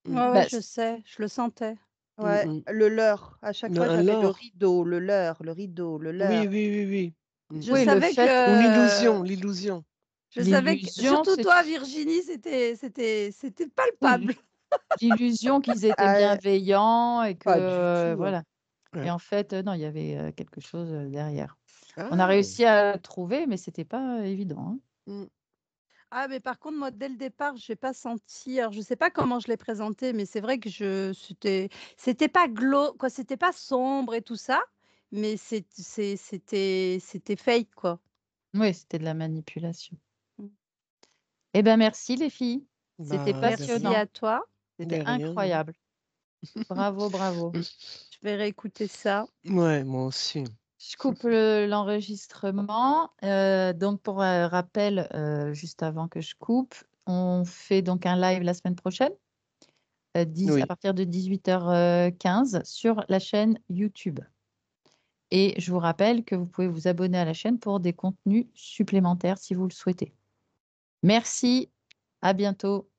Mm, Ouais, ouais, Bah, je sais, je le sentais. mm, Ouais, mm. le leurre. À chaque fois, j'avais le Alors, rideau, le leurre, le rideau, le oui, leurre. oui, oui, oui. Mm, Je oui, mm. le savais fait, Une que, illusion, l'illusion. l'illusion, surtout c'est toi, Virginie, c'était palpable. oui, l'illusion qu'ils étaient Ah, bienveillants et que, pas du tout. voilà. Et Ouais. en fait, non, il y avait quelque chose derrière. On a Ah, réussi à le trouver, mais c'était pas évident, hein. mm. Ah, mais par contre, moi, dès le départ, j'ai pas senti. Alors, je sais pas comment je l'ai présenté, mais c'est vrai que c'était pas quoi, c'était pas sombre et tout ça, mais c'était fake, quoi. Oui, c'était de la manipulation. Mm. Eh bien, merci les filles. C'était Bah, de Merci rien. passionnant. à toi. De C'était rien. incroyable. Bravo, bravo. Je vais réécouter ça. Ouais, moi aussi. Je coupe l'enregistrement. Donc, pour rappel, juste avant que je coupe, on fait donc un live la semaine prochaine, à Oui. partir de 18h15 sur la chaîne YouTube. Et je vous rappelle que vous pouvez vous abonner à la chaîne pour des contenus supplémentaires si vous le souhaitez. Merci, à bientôt.